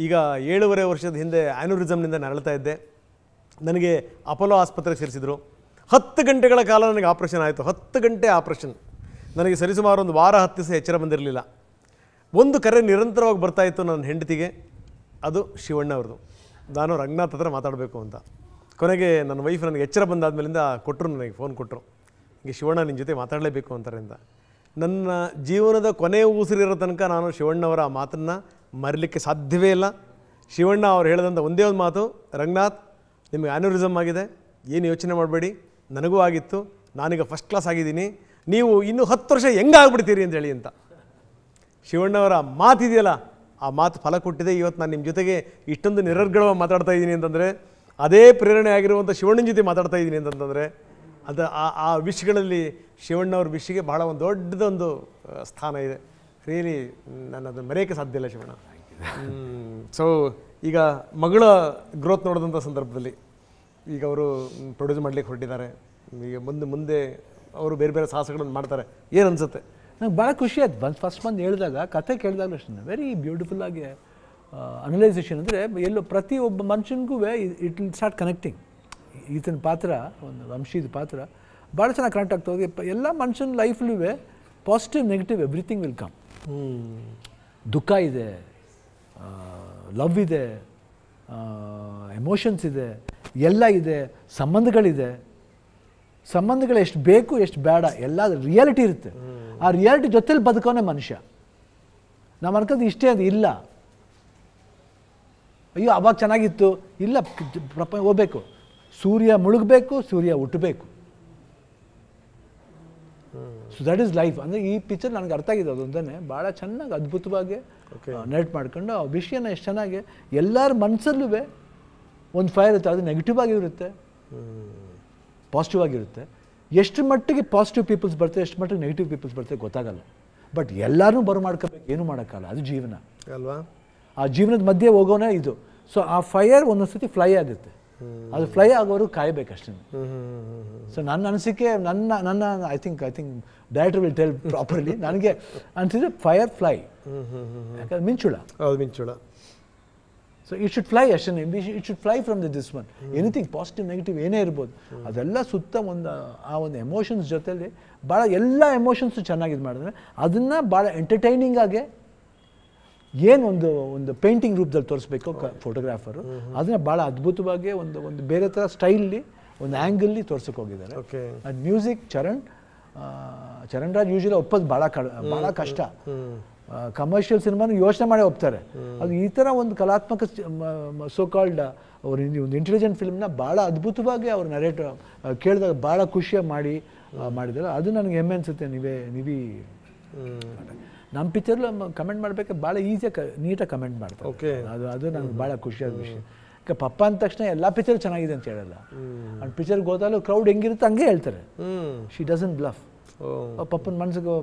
Speaker 1: ಈಗ 7.5 ವರ್ಷದ ಹಿಂದೆ ಆ್ಯನ್ಯೂರಿಸಮ್ನಿಂದ ನರಳ್ತಾ ಇದ್ದೆ. ನನಗೆ ಅಪೋಲೋ ಆಸ್ಪತ್ರೆಗೆ ಸೇರಿಸಿದರು. 10 ಗಂಟೆಗಳ ಕಾಲ ನನಗೆ ಆಪ್ರೇಷನ್ ಆಯಿತು. 10 ಗಂಟೆ ಆಪ್ರೇಷನ್. ನನಗೆ ಸರಿಸುಮಾರು ಒಂದು ವಾರ 10 ದಿವಸ ಎಚ್ಚರ ಬಂದಿರಲಿಲ್ಲ. ಒಂದು ಕರೆ ನಿರಂತರವಾಗಿ ಬರ್ತಾಯಿತ್ತು ನನ್ನ ಹೆಂಡತಿಗೆ, ಅದು ಶಿವಣ್ಣ ಅವ್ರದ್ದು. ನಾನು ರಂಗನಾಥ್ ಹತ್ರ ಮಾತಾಡಬೇಕು ಅಂತ. ಕೊನೆಗೆ ನನ್ನ ವೈಫ್ ನನಗೆ ಎಚ್ಚರ ಬಂದಾದ್ಮೇಲಿಂದ ಕೊಟ್ಟರು, ನನಗೆ ಫೋನ್ ಕೊಟ್ಟರು, ಹೀಗೆ ಶಿವಣ್ಣ ನಿನ್ನ ಜೊತೆ ಮಾತಾಡಲೇಬೇಕು ಅಂತಾರೆ ಅಂತ. ನನ್ನ ಜೀವನದ ಕೊನೆಯ ಉಸಿರಿರೋ ತನಕ ನಾನು ಶಿವಣ್ಣವರ ಆ ಮಾತನ್ನು ಮರೀಲಿಕ್ಕೆ ಸಾಧ್ಯವೇ ಇಲ್ಲ. ಶಿವಣ್ಣ ಅವ್ರು ಹೇಳಿದಂಥ ಒಂದೇ ಒಂದು ಮಾತು, ರಂಗನಾಥ್ ನಿಮಗೆ ಆ್ಯನ್ಯೂರಿಸಮ್ ಆಗಿದೆ, ಏನು ಯೋಚನೆ ಮಾಡಬೇಡಿ, ನನಗೂ ಆಗಿತ್ತು, ನಾನೀಗ ಫಸ್ಟ್ ಕ್ಲಾಸ್ ಆಗಿದ್ದೀನಿ, ನೀವು ಇನ್ನೂ 10 ವರ್ಷ ಹೆಂಗಾಗ್ಬಿಡ್ತೀರಿ ಅಂತೇಳಿ ಅಂತ. ಶಿವಣ್ಣವರ ಮಾತಿದೆಯಲ್ಲ, ಆ ಮಾತು ಫಲ ಕೊಟ್ಟಿದೆ. ಇವತ್ತು ನಾನು ನಿಮ್ಮ ಜೊತೆಗೆ ಇಷ್ಟೊಂದು ನಿರರ್ಗಳವಾಗಿ ಮಾತಾಡ್ತಾ ಇದ್ದೀನಿ ಅಂತಂದರೆ, ಅದೇ ಪ್ರೇರಣೆ ಆಗಿರುವಂಥ ಶಿವಣ್ಣನ ಜೊತೆ ಮಾತಾಡ್ತಾ ಇದ್ದೀನಿ ಅಂತಂದರೆ, ಅದು ಆ ವಿಷಯಗಳಲ್ಲಿ ಶಿವಣ್ಣವ್ರ ವಿಷಯಕ್ಕೆ ಬಹಳ ಒಂದು ದೊಡ್ಡದೊಂದು ಸ್ಥಾನ ಇದೆ. ರಿಯಲಿ ನಾನು ಅದನ್ನು ಮರೆಯೋಕ್ಕೆ ಸಾಧ್ಯ ಇಲ್ಲ ಶಿವಣ್ಣ. ಸೊ ಈಗ ಮಗಳ ಗ್ರೋತ್ ನೋಡಿದಂಥ ಸಂದರ್ಭದಲ್ಲಿ ಈಗ ಅವರು ಪ್ರೊಡ್ಯೂಸ್ ಮಾಡಲಿಕ್ಕೆ ಹೊರಟಿದ್ದಾರೆ. ಈಗ ಮುಂದೆ ಅವರು ಬೇರೆ ಬೇರೆ ಸಾಹಸಗಳನ್ನು ಮಾಡ್ತಾರೆ. ಏನು ಅನಿಸುತ್ತೆ?
Speaker 2: ನಂಗೆ ಭಾಳ ಖುಷಿ ಆಯ್ತು. ಫಸ್ಟ್ ಬಂದು ಹೇಳಿದಾಗ, ಕತೆ ಕೇಳಿದಾಗಲೂ ಅಷ್ಟೇ ವೆರಿ ಬ್ಯೂಟಿಫುಲ್ಲಾಗಿ ಅನಲೈಸೇಷನ್. ಅಂದರೆ ಎಲ್ಲೋ ಪ್ರತಿಯೊಬ್ಬ ಮನುಷ್ಯನಿಗೂ ಇಟ್ ವಿಲ್ ಸ್ಟಾರ್ಟ್ ಕನೆಕ್ಟಿಂಗ್. ಈತನ ಪಾತ್ರ, ಒಂದು ವಂಶೀದ ಪಾತ್ರ ಭಾಳ ಚೆನ್ನಾಗಿ ಕನೆಕ್ಟ್ ಆಗ್ತಾ ಹೋಗಿ. ಎಲ್ಲ ಮನುಷ್ಯನ ಲೈಫ್ಲೂ positive negative everything will come. ದುಃಖ ಇದೆ, ಲವ್ ಇದೆ, ಎಮೋಷನ್ಸ್ ಇದೆ, ಎಲ್ಲ ಇದೆ, ಸಂಬಂಧಗಳು ಎಷ್ಟು ಬೇಕು ಎಷ್ಟು ಬೇಡ ಎಲ್ಲ ರಿಯಾಲಿಟಿ ಇರುತ್ತೆ. ಆ ರಿಯಾಲಿಟಿ ಜೊತೆಲಿ ಬದುಕೋನೆ ಮನುಷ್ಯ. ನಾವು ಅನ್ಕೋದು ಇಷ್ಟೇ ಅದು ಇಲ್ಲ, ಅಯ್ಯೋ ಅವಾಗ ಚೆನ್ನಾಗಿತ್ತು, ಇಲ್ಲ, ಪ್ರಪಂಚ ಹೋಗ್ಬೇಕು, ಸೂರ್ಯ ಮುಳುಗಬೇಕು, ಸೂರ್ಯ ಹುಟ್ಟಬೇಕು. So that is life. ಅಂದರೆ ಈ ಪಿಕ್ಚರ್ ನನಗೆ ಅರ್ಥ ಆಗಿದೆ. ಅದೊಂದೇ ಭಾಳ ಚೆನ್ನಾಗಿ ಅದ್ಭುತವಾಗಿ ನೆಟ್ ಮಾಡ್ಕೊಂಡು ಆ ವಿಷಯನ ಎಷ್ಟು ಚೆನ್ನಾಗಿ ಎಲ್ಲರ ಮನಸ್ಸಲ್ಲೂ ಒಂದು ಫೈರ್ ಇರುತ್ತೆ. ಅದು ನೆಗೆಟಿವ್ ಆಗಿರುತ್ತೆ, ಪಾಸಿಟಿವ್ ಆಗಿರುತ್ತೆ. ಎಷ್ಟು ಮಟ್ಟಿಗೆ ಪಾಸಿಟಿವ್ ಪೀಪಲ್ಸ್ ಬರ್ತಾರೆ, ಎಷ್ಟು ಮಟ್ಟಿಗೆ ನೆಗೆಟಿವ್ ಪೀಪಲ್ಸ್ ಬರ್ತಾರೆ ಗೊತ್ತಾಗಲ್ಲ. ಬಟ್ ಎಲ್ಲರೂ ಮಾಡ್ಕೋಬೇಕು, ಏನೂ ಮಾಡೋಕ್ಕಲ್ಲ. ಅದು ಜೀವನ ಅಲ್ವಾ? ಆ ಜೀವನದ ಮಧ್ಯೆ ಹೋಗೋನೇ ಇದು. ಸೊ ಆ ಫೈರ್ ಒಂದೊಂದು ಸತಿ ಫ್ಲೈ ಆಗುತ್ತೆ. ಅದು ಫ್ಲೈ ಆಗೋರು ಕಾಯಬೇಕಷ್ಟೇ. ಸೊ ನನ್ನ ಅನಿಸಿಕೆ, ನನ್ನ I think director will tell properly. ನನಗೆ ಅನಿಸಿದ್ರೆ ಫೈರ್ ಫ್ಲೈ, ಯಾಕಂದ್ರೆ ಮಿಂಚುಳ.
Speaker 1: ಹೌದು, ಮಿಂಚುಳ.
Speaker 2: ಸೊ ಇಟ್ ಶುಡ್ ಫ್ಲೈ ಅಷ್ಟೇ. It should fly from this one. Anything positive negative ಏನೇ ಇರ್ಬೋದು, ಅದೆಲ್ಲ ಸುತ್ತ ಆ ಒಂದು ಎಮೋಷನ್ಸ್ ಜೊತೆಲಿ ಭಾಳ ಎಲ್ಲ ಎಮೋಷನ್ಸು ಚೆನ್ನಾಗಿ ಇದು ಮಾಡಿದ್ರೆ ಅದನ್ನು ಭಾಳ ಎಂಟರ್ಟೈನಿಂಗ್ ಆಗಿ ಏನು ಒಂದು ಪೇಂಟಿಂಗ್ ರೂಪದಲ್ಲಿ ತೋರಿಸ್ಬೇಕು ಫೋಟೋಗ್ರಾಫರು, ಅದನ್ನು ಭಾಳ ಅದ್ಭುತವಾಗಿ ಒಂದು ಬೇರೆ ಥರ ಸ್ಟೈಲ್ಲಿ, ಒಂದು ಆ್ಯಂಗಲ್ಲಿ ತೋರ್ಸಕ್ಕೆ ಹೋಗಿದ್ದಾರೆ. ಅದು ಮ್ಯೂಸಿಕ್ ಚರಣ್ ರಾಜ್ ಯೂಶಲಿ ಒಪ್ಪೋದು ಭಾಳ ಕಷ್ಟ. ಕಮರ್ಷಿಯಲ್ ಸಿನಿಮಾನು ಯೋಚನೆ ಮಾಡೇ ಒಪ್ತಾರೆ. ಅದು ಈ ಥರ ಒಂದು ಕಲಾತ್ಮಕ ಸೋ ಕಾಲ್ಡ್ ಅವ್ರು ಒಂದು ಇಂಟೆಲಿಜೆಂಟ್ ಫಿಲ್ಮ್ನ ಭಾಳ ಅದ್ಭುತವಾಗಿ ಅವ್ರು ನರೇಟ್ ಕೇಳಿದಾಗ ಭಾಳ ಖುಷಿಯಾಗಿ ಮಾಡಿದ್ದಾರೆ. ಅದು ನನಗೆ ಹೆಮ್ಮೆ ಅನಿಸುತ್ತೆ. ನೀವೇ ನಮ್ಮ ಪಿಕ್ಚರ್ಲು ಕಮೆಂಟ್ ಮಾಡಬೇಕಾದ್ರೆ ಭಾಳ ಈಸಿಯಾಗಿ ನೀಟಾಗಿ ಕಮೆಂಟ್ ಮಾಡ್ತಾರೆ. ಅದು ನನಗೆ ಭಾಳ ಖುಷಿಯಾದ ವಿಷಯ. ಈಗ ಪಪ್ಪ ಅಂದ ತಕ್ಷಣ ಎಲ್ಲ ಪಿಕ್ಚರ್ ಚೆನ್ನಾಗಿದೆ ಅಂತ ಹೇಳಲ್ಲ. ಅವ್ನು ಪಿಕ್ಚರ್ಗೆ ಹೋದಾಗಲೂ ಕ್ರೌಡ್ ಹೆಂಗಿರುತ್ತೆ ಹಂಗೆ ಹೇಳ್ತಾರೆ. She doesn't bluff. ಪಪ್ಪನ ಮನಸ್ಸಿಗೆ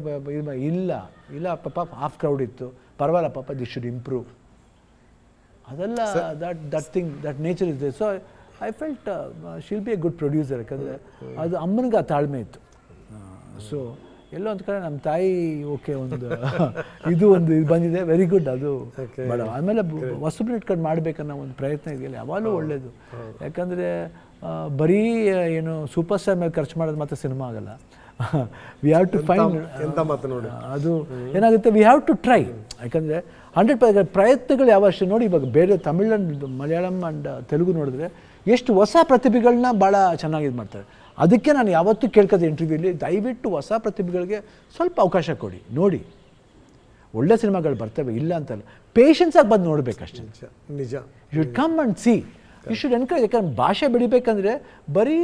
Speaker 2: ಇಲ್ಲ ಪಪ್ಪ ಹಾಫ್ ಕ್ರೌಡ್ ಇತ್ತು, ಪರವಾಗಿಲ್ಲ ಪಪ್ಪ, ದಿಸ್ ಶುಡ್ ಇಂಪ್ರೂವ್. ಅದೆಲ್ಲ ದಟ್ ನೇಚರ್ ಇದೆ. So I felt she'll be a good producer. ಯಾಕಂದರೆ ಅದು ಅಮ್ಮನಿಗೆ ಆ ತಾಳ್ಮೆ ಇತ್ತು. ಸೊ ಎಲ್ಲೋ ಒಂದು ಕಡೆ ನಮ್ಮ ತಾಯಿ ಓಕೆ ಇದು ಬಂದಿದೆ, ವೆರಿ ಗುಡ್. ಅದು ಬೇಡ. ಆಮೇಲೆ ಹೊಸಬ್ರು ಇಟ್ಕೊಂಡು ಮಾಡ್ಬೇಕನ್ನೋ ಒಂದು ಪ್ರಯತ್ನ ಇದೆಯಲ್ಲ, ಯಾವಾಗಲೂ ಒಳ್ಳೆಯದು. ಯಾಕಂದರೆ ಬರೀ ಏನು ಸೂಪರ್ ಸ್ಟಾರ್ ಮೇಲೆ ಖರ್ಚು ಮಾಡೋದು ಮಾತ್ರ ಸಿನಿಮಾ ಆಗಲ್ಲ. ವಿ ಹ್ಯಾವ್ ಟು ಫೈಂಡ್ ಅದು ಏನಾಗುತ್ತೆ, ವಿ ಹ್ಯಾವ್ ಟು ಟ್ರೈ. ಯಾಕಂದರೆ 100% ಪ್ರಯತ್ನಗಳು ಯಾವಷ್ಟು ನೋಡಿ. ಇವಾಗ ಬೇರೆ ತಮಿಳ್ ಆ್ಯಂಡ್ ಮಲಯಾಳಂ ಆ್ಯಂಡ್ ತೆಲುಗು ನೋಡಿದ್ರೆ ಎಷ್ಟು ಹೊಸ ಪ್ರತಿಭೆಗಳನ್ನ ಭಾಳ ಚೆನ್ನಾಗಿ ಇದು ಮಾಡ್ತಾರೆ. ಅದಕ್ಕೆ ನಾನು ಯಾವತ್ತೂ ಕೇಳ್ಕೋದೆ ಇಂಟರ್ವ್ಯೂಲಿ, ದಯವಿಟ್ಟು ಹೊಸ ಪ್ರತಿಭೆಗಳಿಗೆ ಸ್ವಲ್ಪ ಅವಕಾಶ ಕೊಡಿ, ನೋಡಿ. ಒಳ್ಳೆ ಸಿನಿಮಾಗಳು ಬರ್ತವೆ, ಇಲ್ಲ ಅಂತಲ್ಲ, ಪೇಷನ್ಸಾಗಿ ಬಂದು ನೋಡಬೇಕಷ್ಟೇ.
Speaker 1: ನಿಜ.
Speaker 2: You should come and see, you should encourage. ಯಾಕಂದ್ರೆ ಭಾಷೆ ಬೆಳಿಬೇಕಂದ್ರೆ ಬರೀ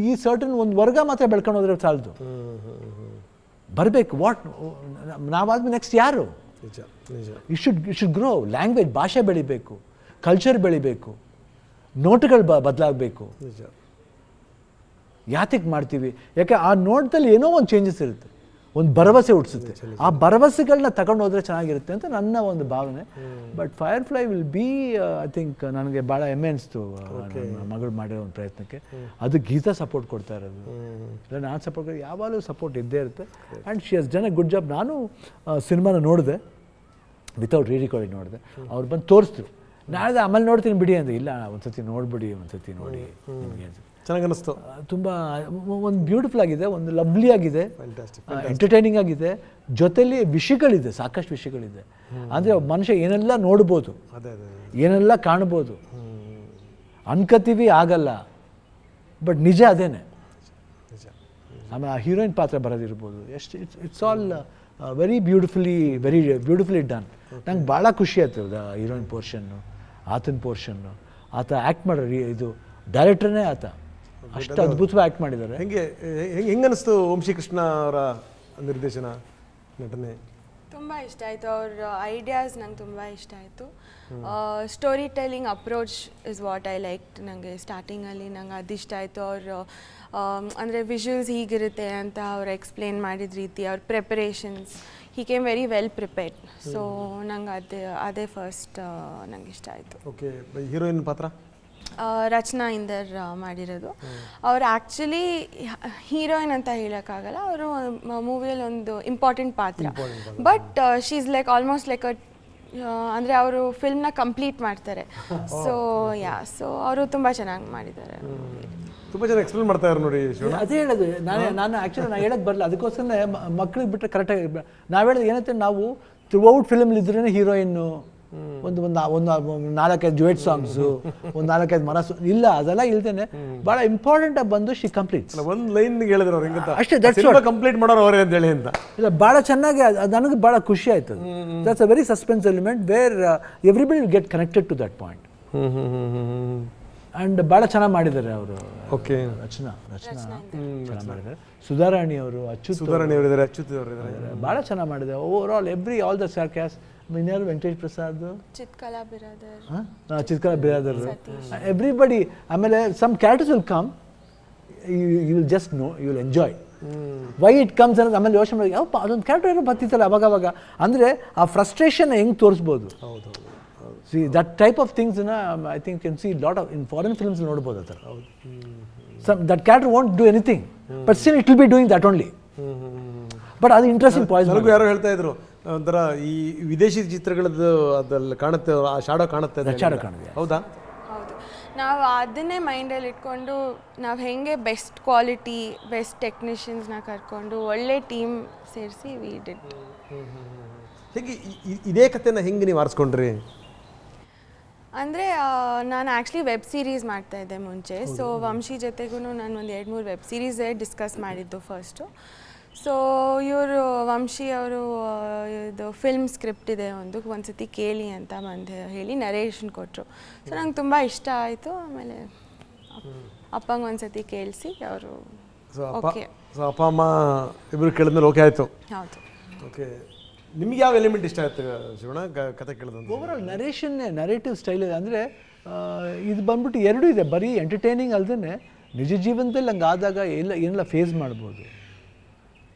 Speaker 2: ಈ ಸರ್ಟನ್ ಒಂದು ವರ್ಗ ಮಾತ್ರ ಬೆಳ್ಕೊಂಡು ಹೋದ್ರೆ ಸಾಲದು. ಬರಬೇಕು. ನಾವಾದ್ಮೇಲೆ ನೆಕ್ಸ್ಟ್ ಯಾರು? You should grow. ಲ್ಯಾಂಗ್ವೇಜ್, ಭಾಷೆ ಬೆಳಿಬೇಕು, ಕಲ್ಚರ್ ಬೆಳಿಬೇಕು, ನೋಟ್ಗಳು ಬದಲಾಗಬೇಕು. ಯಾತಕ್ಕೆ ಮಾಡ್ತೀವಿ? ಯಾಕೆ ಆ ನೋಟ್ದಲ್ಲಿ ಏನೋ ಒಂದು ಚೇಂಜಸ್ ಇರುತ್ತೆ, ಒಂದು ಭರವಸೆ ಹುಟ್ಟಿಸುತ್ತೆ. ಆ ಭರವಸೆಗಳನ್ನ ತಗೊಂಡು ಹೋದರೆ ಚೆನ್ನಾಗಿರುತ್ತೆ ಅಂತ ನನ್ನ ಒಂದು ಭಾವನೆ. But fire fly will be I think ನನಗೆ ಭಾಳ ಹೆಮ್ಮೆ ಅನಿಸ್ತು ಮಗಳು ಮಾಡಿರೋ ಒಂದು ಪ್ರಯತ್ನಕ್ಕೆ. ಅದು ಗೀತಾ ಸಪೋರ್ಟ್ ಕೊಡ್ತಾ ಇರೋದು, ಇಲ್ಲ ನಾನು ಸಪೋರ್ಟ್ ಯಾವಾಗಲೂ ಸಪೋರ್ಟ್ ಇದ್ದೇ ಇರುತ್ತೆ. And she has done A good job. ನಾನು ಸಿನಿಮಾನ ನೋಡಿದೆ, ವಿತೌಟ್ ರೀರಿಕಾರ್ಡಿಂಗ್ ನೋಡಿದೆ. ಅವ್ರು ಬಂದು ತೋರಿಸಿದ್ರು. ನಾಳೆ ಆಮೇಲೆ ನೋಡ್ತೀನಿ ಬಿಡಿ ಅಂದರೆ, ಇಲ್ಲ ಒಂದ್ಸತಿ ನೋಡ್ಬಿಡಿ, ಒಂದ್ಸತಿ ನೋಡಿ, ನಿಮಗೆ
Speaker 1: ಚೆನ್ನಾಗಿ ಅನ್ನಿಸ್ತು.
Speaker 2: ತುಂಬ ಒಂದು ಬ್ಯೂಟಿಫುಲ್ ಆಗಿದೆ, ಒಂದು ಲವ್ಲಿ ಆಗಿದೆ, ಎಂಟರ್ಟೈನಿಂಗ್ ಆಗಿದೆ. ಜೊತೆಲಿ ವಿಷಯಗಳಿದೆ, ಸಾಕಷ್ಟು ವಿಷಯಗಳಿದೆ. ಅಂದರೆ ಮನುಷ್ಯ ಏನೆಲ್ಲ ನೋಡ್ಬೋದು, ಏನೆಲ್ಲ ಕಾಣ್ಬೋದು, ಅನ್ಕೋತೀವಿ ಆಗಲ್ಲ, ಬಟ್ ನಿಜ ಅದೇನೆ. ಆಮೇಲೆ ಆ ಹೀರೋಯಿನ್ ಪಾತ್ರ ಬರೋದಿರ್ಬೋದು, ಎಷ್ಟು it's all very beautifully done. ನಂಗೆ ಭಾಳ ಖುಷಿ ಆಯ್ತು ಹೀರೋಯಿನ್ ಪೋರ್ಷನ್ನು, ಆತನ ಪೋರ್ಷನ್ನು. ಆತ ಆ್ಯಕ್ಟ್ ಮಾಡೋ ಇದು ಡೈರೆಕ್ಟರ್ನೇ ಆತ, ಅಷ್ಟು ಅದ್ಭುತವಾಗಿ ಆ್ಯಕ್ಟ್ ಮಾಡಿದ್ದಾರೆ.
Speaker 1: ಹೆಂಗೆ ಅನಿಸ್ತು ವಂಶಿ ಕೃಷ್ಣ ಅವರ ನಿರ್ದೇಶನ, ನಟನೆ?
Speaker 3: ತುಂಬ ಇಷ್ಟ ಆಯಿತು. ಅವ್ರ ಐಡಿಯಾಸ್ ನಂಗೆ ತುಂಬ ಇಷ್ಟ ಆಯಿತು. Story telling approach is what I like. ನನಗೆ ಸ್ಟಾರ್ಟಿಂಗಲ್ಲಿ ನಂಗೆ ಅದು ಇಷ್ಟ ಆಯಿತು. ಅವರು ಅಂದರೆ ವಿಷುವಲ್ಸ್ ಹೀಗಿರುತ್ತೆ ಅಂತ ಅವ್ರು ಎಕ್ಸ್ಪ್ಲೇನ್ ಮಾಡಿದ ರೀತಿ, ಅವ್ರ preparations, he came very well prepared. So ನಂಗೆ ಅದೇ ಫಸ್ಟ್ ನಂಗೆ ಇಷ್ಟ ಆಯಿತು.
Speaker 1: ಓಕೆ, ಹೀರೋಯಿನ್ ಪಾತ್ರ
Speaker 3: ರಚನಾ ಇಂದರ್ ಮಾಡಿರೋದು. ಅವ್ರು ಆ್ಯಕ್ಚುಲಿ ಹೀರೋಯಿನ್ ಅಂತ ಹೇಳೋಕ್ಕಾಗಲ್ಲ, ಅವರು ಮೂವಿಯಲ್ಲಿ ಒಂದು ಇಂಪಾರ್ಟೆಂಟ್ ಪಾತ್ರ. But she is like almost like ಅಂದರೆ ಅವರು ಫಿಲ್ಮ್ನ ಕಂಪ್ಲೀಟ್ ಮಾಡ್ತಾರೆ. ಸೊ ಅವರು ತುಂಬ ಚೆನ್ನಾಗಿ ಮಾಡಿದ್ದಾರೆ.
Speaker 1: ತುಂಬ ಚೆನ್ನಾಗಿ ಎಕ್ಸ್ಪ್ಲೇನ್ ಮಾಡ್ತಾರೆ ನೋಡಿ.
Speaker 2: ಅದೇ ಹೇಳೋದು ನಾನು ಆ್ಯಕ್ಚುಲಿ ನಾನು ಹೇಳೋಕ್ಕೆ ಬರಲ್ಲ, ಅದಕ್ಕೋಸ್ಕರ ಮಕ್ಳಿಗೆ ಬಿಟ್ಟರೆ ಕರೆಕ್ಟಾಗಿ ನಾವು ಹೇಳೋದು ಏನಂತ, ನಾವು ಥ್ರೂಔಟ್ ಫಿಲ್ಮ್ಲಿದ್ರೇ ಹೀರೋಯಿನ್ನು, ಒಂದು 4-5 ಡ್ಯುಯೆಟ್ ಸಾಂಗ್ಸು, ಒಂದು 4-5 ಮನಸ್ಸು ಇಲ್ಲ, ಅದೆಲ್ಲ ಇಲ್ದೇನೆ ಭಾಳ ಇಂಪಾರ್ಟೆಂಟ್ ಆಗಿ ಬಂದು ಶಿ ಕಂಪ್ಲೀಟ್.
Speaker 1: ಒಂದು ಲೈನ್ ಹೇಳಿದ್ರು ಅವ್ರು ಹಿಂಗೆ
Speaker 2: ಅಷ್ಟೇ,
Speaker 1: ಕಂಪ್ಲೀಟ್ ಮಾಡೋರು ಅವರೇ ಅಂತ ಹೇಳಿ ಅಂತ.
Speaker 2: ಇಲ್ಲ, ಭಾಳ ಚೆನ್ನಾಗಿ ನನಗೆ ಭಾಳ ಖುಷಿ ಆಯ್ತು. That's a very suspense element where everybody will get connected to that point. And ಭಾಳ ಚೆನ್ನಾಗಿ ಮಾಡಿದ್ದಾರೆ ಅವರು.
Speaker 1: ಓಕೆ,
Speaker 2: ರಚನಾ ಚೆನ್ನಾಗಿ ಮಾಡಿದ್ದಾರೆ. ಸುಧಾರಾಣಿ ಅವರು, ಅಚ್ಯುತ್ ಭಾಳ ಚೆನ್ನಾಗಿ ಮಾಡಿದ್ದಾರೆ. Over all all the star cast. ಇನ್ಯಾರು, ವೆಂಕಟೇಶ್ ಪ್ರಸಾದ್, ಚಿತ್ಕಲಾ ಬಿರಾದರ್, ಎವ್ರಿಬಡಿ. ಆಮೇಲೆ some characters will come, you will just know, you will enjoy why it comes ಅನ್ನೋದು. ಆಮೇಲೆ ಯೋಚನೆ ಮಾಡಿ, ಅದೊಂದು ಕ್ಯಾರೆಕ್ಟರ್ ಏನೋ ಬರ್ತಿತ್ತಲ್ಲ ಅವಾಗ ಅಂದರೆ ಆ ಫ್ರಸ್ಟ್ರೇಷನ್ ಹೆಂಗೆ ತೋರಿಸ್ಬೋದು. ಸಿ ದಟ್ ಟೈಪ್ ಆಫ್ ಥಿಂಗ್ಸ್ನ I think can see lot of in foreign films ನೋಡ್ಬೋದು ಆ ಥರ. That character want do anything but still it will be doing that only. But ಅದು ಇಂಟ್ರೆಸ್ಟಿಂಗ್ ಪಾಯಿಂಟ್.
Speaker 1: ನನಗೂ ಯಾರೋ ಹೇಳ್ತಾ ಇದ್ರು ಒಂಥರ ಈ ವಿದೇಶಿ ಚಿತ್ರಗಳದ್ದು ಅದ್ರಲ್ಲಿ ಕಾಣುತ್ತೆ, ಆ ಶಾಡೋ ಕಾಣುತ್ತೆ.
Speaker 2: ಶಾಡೋ ಕಾಣುತ್ತೆ.
Speaker 1: ಹೌದಾ?
Speaker 3: ಹೌದು, ನಾವು ಅದನ್ನೇ ಮೈಂಡಲ್ಲಿ ಇಟ್ಕೊಂಡು ನಾವು ಹೆಂಗೆ ಬೆಸ್ಟ್ ಕ್ವಾಲಿಟಿ ಬೆಸ್ಟ್ ಟೆಕ್ನಿಷಿಯನ್ಸ್ನ ಕರ್ಕೊಂಡು ಒಳ್ಳೆ ಟೀಮ್ ಸೇರಿಸಿ ವಿ ಡಿಡ್.
Speaker 1: ಹೇಗೆ ಇದೇ ಕಥೆನ ಹೆಂಗೆ ನೀವು ಆರಿಸ್ಕೊಂಡ್ರಿ?
Speaker 3: ಅಂದರೆ ನಾನು ಆ್ಯಕ್ಚುಲಿ ವೆಬ್ ಸೀರೀಸ್ ಮಾಡ್ತಾಯಿದ್ದೆ ಮುಂಚೆ. ಸೊ ವಂಶಿ ಜೊತೆಗೂ ನಾನು ಒಂದು 2-3 ವೆಬ್ ಸೀರೀಸೇ ಡಿಸ್ಕಸ್ ಮಾಡಿದ್ದು ಫಸ್ಟು. ಸೊ ಇವರು ವಂಶಿ ಅವರು ಇದು ಫಿಲ್ಮ್ ಸ್ಕ್ರಿಪ್ಟ್ ಇದೆ ಒಂದು ಸತಿ ಕೇಳಿ ಅಂತ ಬಂದು ಹೇಳಿ ನರೇಷನ್ ಕೊಟ್ಟರು. ಸೊ ನಂಗೆ ತುಂಬ ಇಷ್ಟ ಆಯಿತು. ಆಮೇಲೆ ಅಪ್ಪಂಗೆ ಒಂದು ಸತಿ ಕೇಳಿಸಿ ಅವರು ಓಕೆ.
Speaker 1: ಸೊ ಅಪ್ಪ ಅಮ್ಮ ಇಬ್ಬರು ಕೇಳಿದ್ಮೇಲೆ ಓಕೆ ಆಯಿತು.
Speaker 3: ಹೌದು.
Speaker 1: ಓಕೆ, ನಿಮ್ಗೆ ಯಾವ ಎಲಿಮೆಂಟ್ ಇಷ್ಟ ಆಯ್ತು ಶಿವಣ್ಣ ಕತೆ ಕೇಳಿದಂತ?
Speaker 2: ಓವರಾಲ್ ನರೇಟಿವ್ ಸ್ಟೈಲ್ ಇದೆ. ಅಂದರೆ ಇದು ಬಂದ್ಬಿಟ್ಟು ಎರಡೂ ಇದೆ, ಬರೀ ಎಂಟರ್ಟೈನಿಂಗ್ ಅಲ್ಲದೆ ನಿಜ ಜೀವನದಲ್ಲಿ ಹಂಗೆ ಆದಾಗ ಏನೆಲ್ಲ ಫೇಸ್ ಮಾಡ್ಬೋದು.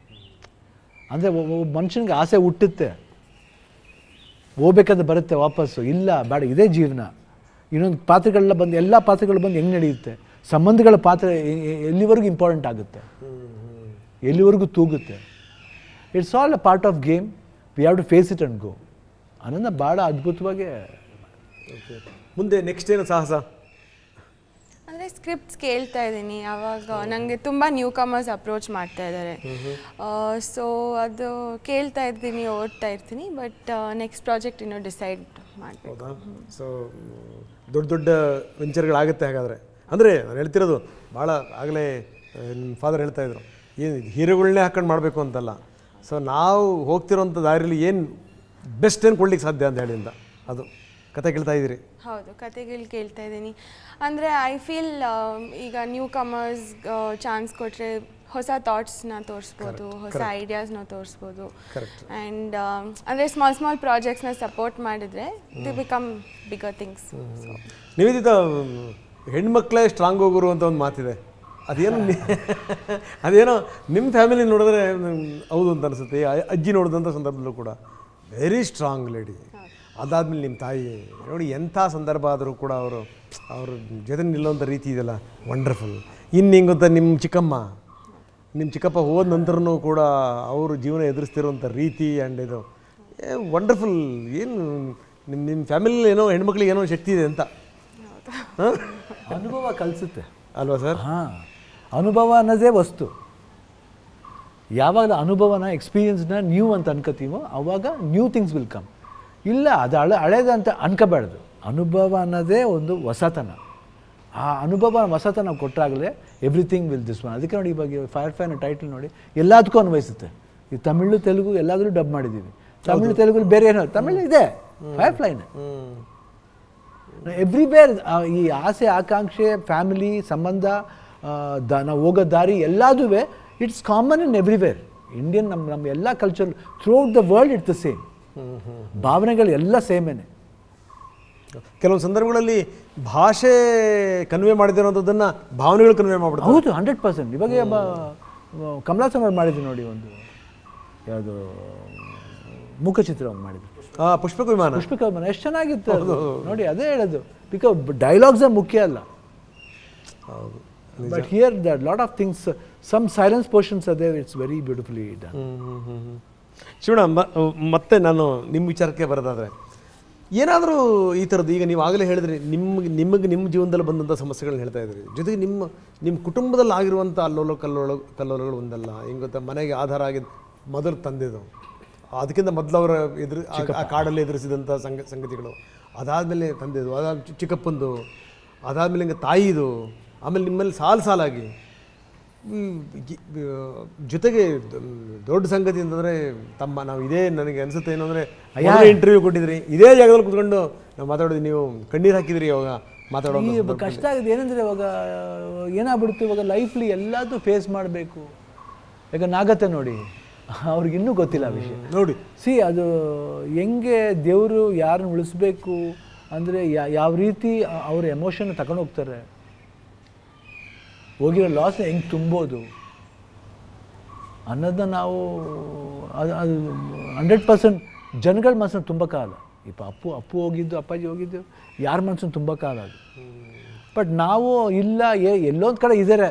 Speaker 2: ಅಂದರೆ ಮನುಷ್ಯನಿಗೆ ಆಸೆ ಹುಟ್ಟುತ್ತೆ, ಹೋಗ್ಬೇಕಾದ್ರೆ ಬರುತ್ತೆ ವಾಪಸ್ಸು, ಇಲ್ಲ ಬೇಡ ಇದೇ ಜೀವನ. ಇನ್ನೊಂದು ಪಾತ್ರಗಳೆಲ್ಲ ಬಂದು ಎಲ್ಲ ಪಾತ್ರಗಳು ಬಂದು ಹೆಂಗೆ ನಡೆಯುತ್ತೆ, ಸಂಬಂಧಗಳ ಪಾತ್ರ ಎಲ್ಲಿವರೆಗೂ ಇಂಪಾರ್ಟೆಂಟ್ ಆಗುತ್ತೆ, ಎಲ್ಲಿವರೆಗೂ ತೂಗುತ್ತೆ. It's all a part of game, we have to face it and go ಅನ್ನೋದನ್ನ ಭಾಳ ಅದ್ಭುತವಾಗಿ.
Speaker 1: ಓಕೆ, ಮುಂದೆ ನೆಕ್ಸ್ಟ್ ಏನು ಸಾಹಸ?
Speaker 3: ಅಂದರೆ ಸ್ಕ್ರಿಪ್ಟ್ಸ್ ಕೇಳ್ತಾ ಇದ್ದೀನಿ. ಆವಾಗ ನನಗೆ ತುಂಬ ನ್ಯೂ ಕಮರ್ಸ್ ಅಪ್ರೋಚ್ ಮಾಡ್ತಾ ಇದ್ದಾರೆ. ಸೊ ಅದು ಕೇಳ್ತಾ ಇರ್ತೀನಿ, ಓದ್ತಾ ಇರ್ತೀನಿ. ಬಟ್ ನೆಕ್ಸ್ಟ್ ಪ್ರಾಜೆಕ್ಟ್ ಇನ್ನೂ ಡಿಸೈಡ್ ಮಾಡಬೇಕು.
Speaker 1: ಹೌದಾ? ಸೊ ದೊಡ್ಡ ದೊಡ್ಡ ವೆಂಚರ್ಗಳಾಗುತ್ತೆ ಹಾಗಾದರೆ. ಅಂದರೆ ನಾನು ಹೇಳ್ತಿರೋದು ಭಾಳ ಆಗಲೇ ನಿಮ್ಮ ಫಾದರ್ ಹೇಳ್ತಾಯಿದ್ರು, ಏನು ಹೀರೋಗಳನ್ನೇ ಹಾಕೊಂಡು ಮಾಡಬೇಕು ಅಂತಲ್ಲ. ಸೊ ನಾವು ಹೋಗ್ತಿರೋಂಥ ದಾರಿಯಲ್ಲಿ ಏನು ಬೆಸ್ಟ್ ಏನು ಕೊಡ್ಲಿಕ್ಕೆ ಸಾಧ್ಯ ಅಂತ ಹೇಳಿಂದ ಅದು ಕತೆ ಕೇಳ್ತಾ ಇದ್ದೀರಿ.
Speaker 3: ಹೌದು, ಕತೆಗಳು ಕೇಳ್ತಾ ಇದ್ದೀನಿ. ಅಂದರೆ ಐ ಫೀಲ್ ಈಗ ನ್ಯೂ ಕಮರ್ಸ್ ಚಾನ್ಸ್ ಕೊಟ್ಟರೆ ಹೊಸ ಥಾಟ್ಸ್ನ ತೋರಿಸ್ಬೋದು, ಹೊಸ ಐಡಿಯಾಸ್ನ ತೋರಿಸ್ಬೋದು. ಆ್ಯಂಡ್ ಅಂದರೆ ಸ್ಮಾಲ್ ಪ್ರಾಜೆಕ್ಟ್ಸ್ನ ಸಪೋರ್ಟ್ ಮಾಡಿದರೆ the become bigger things.
Speaker 1: Nivedita, ಹೆಣ್ಮಕ್ಳೇ ಸ್ಟ್ರಾಂಗ್ ಹೋಗೋರು ಅಂತ ಒಂದು ಮಾತಿದೆ. ಅದೇನೋ ನಿಮ್ಮ ಫ್ಯಾಮಿಲಿ ನೋಡಿದ್ರೆ ಹೌದು ಅಂತ ಅನಿಸುತ್ತೆ. ಅಜ್ಜಿ ನೋಡಿದಂಥ ಸಂದರ್ಭದಲ್ಲೂ ಕೂಡ ವೆರಿ ಸ್ಟ್ರಾಂಗ್ ಲೇಡಿ. ಅದಾದಮೇಲೆ ನಿಮ್ಮ ತಾಯಿ ನೋಡಿ, ಎಂಥ ಸಂದರ್ಭ ಆದರೂ ಕೂಡ ಅವ್ರ ಜೊತೆ ನಿಲ್ಲೋಂಥ ರೀತಿ ಇದೆಯಲ್ಲ, ವಂಡರ್ಫುಲ್. ಇನ್ನು ಹಿಂಗೆ ಗೊತ್ತಾ, ನಿಮ್ಮ ಚಿಕ್ಕಪ್ಪ ಹೋದ ನಂತರನೂ ಕೂಡ ಅವರು ಜೀವನ ಎದುರಿಸ್ತಿರೋಂಥ ರೀತಿ ಆ್ಯಂಡ್ ಇದು ವಂಡರ್ಫುಲ್. ಏನು ನಿಮ್ಮ ಫ್ಯಾಮಿಲಿ ಏನೋ ಹೆಣ್ಮಕ್ಳಿಗೆ ಏನೋ ಶಕ್ತಿ ಇದೆ ಅಂತ
Speaker 2: ಅನುಭವ ಕಲಿಸುತ್ತೆ
Speaker 1: ಅಲ್ವಾ ಸರ್?
Speaker 2: ಹಾಂ, ಅನುಭವ ಅನ್ನೋದೇ ವಸ್ತು. ಯಾವಾಗ ಅನುಭವನ ಎಕ್ಸ್ಪೀರಿಯನ್ಸ್ನ ನ್ಯೂ ಅಂತ ಅನ್ಕೋತೀವೋ ಆವಾಗ ನ್ಯೂ ಥಿಂಗ್ಸ್ ವಿಲ್ ಕಮ್. ಇಲ್ಲ ಅದು ಹಳೇದಂತ ಅನ್ಕೋಬಾರ್ದು. ಅನುಭವ ಅನ್ನೋದೇ ಒಂದು ಹೊಸತನ. ಆ ಅನುಭವ ಹೊಸತನ ಕೊಟ್ಟಾಗಲೇ ಎವ್ರಿಥಿಂಗ್ ವಿಲ್ ದಿಸ್ ಒನ್. ಅದಕ್ಕೆ ನೋಡಿ, ಇವಾಗ ಫೈರ್ ಫ್ಯಾನ್ ಟೈಟಲ್ ನೋಡಿ ಎಲ್ಲದಕ್ಕೂ ಅನ್ವಯಿಸುತ್ತೆ. ಈ ತಮಿಳು ತೆಲುಗು ಎಲ್ಲಾದರೂ ಡಬ್ ಮಾಡಿದ್ದೀವಿ. ತಮಿಳು ತೆಲುಗು ಬೇರೆ ಏನೋ, ತಮಿಳು ಇದೆ ಫೈರ್ ಫ್ಲೈನ್ ಎವ್ರಿವೇರ್. ಈ ಆಸೆ ಆಕಾಂಕ್ಷೆ, ಫ್ಯಾಮಿಲಿ ಸಂಬಂಧ, ನಾವು ಹೋಗೋ ದಾರಿ ಎಲ್ಲದೂ it's common in everywhere. Indian ನಮ್ಮ ಎಲ್ಲ culture throughout the world it's the same. ಭಾವನೆಗಳು ಎಲ್ಲ ಸೇಮೇನೆ.
Speaker 1: ಕೆಲವೊಂದು ಸಂದರ್ಭಗಳಲ್ಲಿ ಭಾಷೆ ಕನ್ವೆ ಮಾಡಿದಿರೋಂಥದ್ದನ್ನು ಭಾವನೆಗಳು ಕನ್ವೆ ಮಾಡ್ಬಿಡ್ತಾರೆ.
Speaker 2: ಹೌದು, 100%. ಇವಾಗ ಕಮಲಾಸನ್ ಅವ್ರು ಮಾಡಿದ್ರು ನೋಡಿ, ಒಂದು ಯಾವುದು ಮುಖಚಿತ್ರ ಒಂದು ಮಾಡಿದ್ರು,
Speaker 1: ಪುಷ್ಪಕ ವಿಮಾನ.
Speaker 2: ಎಷ್ಟು ಚೆನ್ನಾಗಿತ್ತು ನೋಡಿ. ಅದೇ ಹೇಳೋದು, ಬಿಕಾಸ್ ಡೈಲಾಗ್ಸೇ ಮುಖ್ಯ ಅಲ್ಲ.
Speaker 1: ಹೌದು,
Speaker 2: but here the lot of things, some silence portions ಅದೇ, it's very beautifully done.
Speaker 1: Shivanna, ಮತ್ತೆ ನಾನು ನಿಮ್ಮ ವಿಚಾರಕ್ಕೆ ಬರೋದಾದರೆ, ಏನಾದರೂ ಈ ಥರದ್ದು ಈಗ ನೀವು ಆಗಲೇ ಹೇಳಿದ್ರಿ, ನಿಮ್ಮ ಜೀವನದಲ್ಲಿ ಬಂದಂಥ ಸಮಸ್ಯೆಗಳನ್ನ ಹೇಳ್ತಾ ಇದ್ರಿ. ಜೊತೆಗೆ ನಿಮ್ಮ ಕುಟುಂಬದಲ್ಲಿ ಆಗಿರುವಂಥ ಕಲ್ಲೋಲಗಳು ಒಂದಲ್ಲ. ಹಿಂಗೆ ಗೊತ್ತಾ, ಮನೆಗೆ ಆಧಾರ ಆಗಿದ್ದು ಮೊದಲು ತಂದೆದು, ಅದಕ್ಕಿಂತ ಮೊದಲು ಅವರ ಆ ಕಾಡಲ್ಲಿ ಎದುರಿಸಿದಂಥ ಸಂಗತಿಗಳು, ಅದಾದಮೇಲೆ ತಂದೆದು, ಚಿಕ್ಕಪ್ಪಂದು, ಅದಾದಮೇಲೆ ಹಿಂಗೆ ತಾಯಿದು, ಆಮೇಲೆ ನಿಮ್ಮಲ್ಲಿ ಸಾಲಾಗಿ ಜೊತೆಗೆ ದೊಡ್ಡ ಸಂಗತಿ ಅಂತಂದರೆ ತಮ್ಮ, ನಾವು ಇದೇ ನನಗೆ ಅನಿಸುತ್ತೆ ಏನು ಅಂದರೆ, ಇಂಟರ್ವ್ಯೂ ಕೊಟ್ಟಿದ್ರಿ, ಇದೇ ಜಾಗದಲ್ಲಿ ಕುತ್ಕೊಂಡು ನಾವು ಮಾತಾಡೋದು, ನೀವು ಕಣ್ಣೀರು ಹಾಕಿದ್ರಿ ಇವಾಗ ಮಾತಾಡೋದು.
Speaker 2: ಕಷ್ಟ ಆಗಿದೆ. ಏನಂದರೆ ಇವಾಗ ಏನಾಗ್ಬಿಡ್ತು, ಇವಾಗ ಲೈಫ್ಲಿ ಎಲ್ಲದೂ ಫೇಸ್ ಮಾಡಬೇಕು. ಈಗ ನಾಗತ್ತೆ ನೋಡಿ, ಅವ್ರಿಗಿನ್ನೂ ಗೊತ್ತಿಲ್ಲ ಆ ವಿಷಯ
Speaker 1: ನೋಡಿ.
Speaker 2: ಅದು ಹೆಂಗೆ ದೇವರು ಯಾರನ್ನ ಉಳಿಸ್ಬೇಕು ಅಂದರೆ ಯಾವ ರೀತಿ ಅವ್ರ ಎಮೋಷನ್ ತಗೊಂಡು ಹೋಗ್ತಾರೆ, ಹೋಗಿರೋ ಲಾಸ್ನ ಹೆಂಗೆ ತುಂಬೋದು ಅನ್ನೋದನ್ನ ನಾವು ಅದು 100% ಜನಗಳ ಮನಸ್ಸನ್ನು ತುಂಬಕ್ಕಾಗಲ್ಲ. ಅಪ್ಪು ಹೋಗಿದ್ದು, ಅಪ್ಪಾಜಿ ಹೋಗಿದ್ದು ಯಾರ ಮನಸ್ಸನ್ನು ತುಂಬಕ್ಕಾಗಲ್ಲ ಅದು. ಬಟ್ ನಾವು ಇಲ್ಲ ಎಲ್ಲೊಂದು ಕಡೆ ಇದ್ದಾರೆ,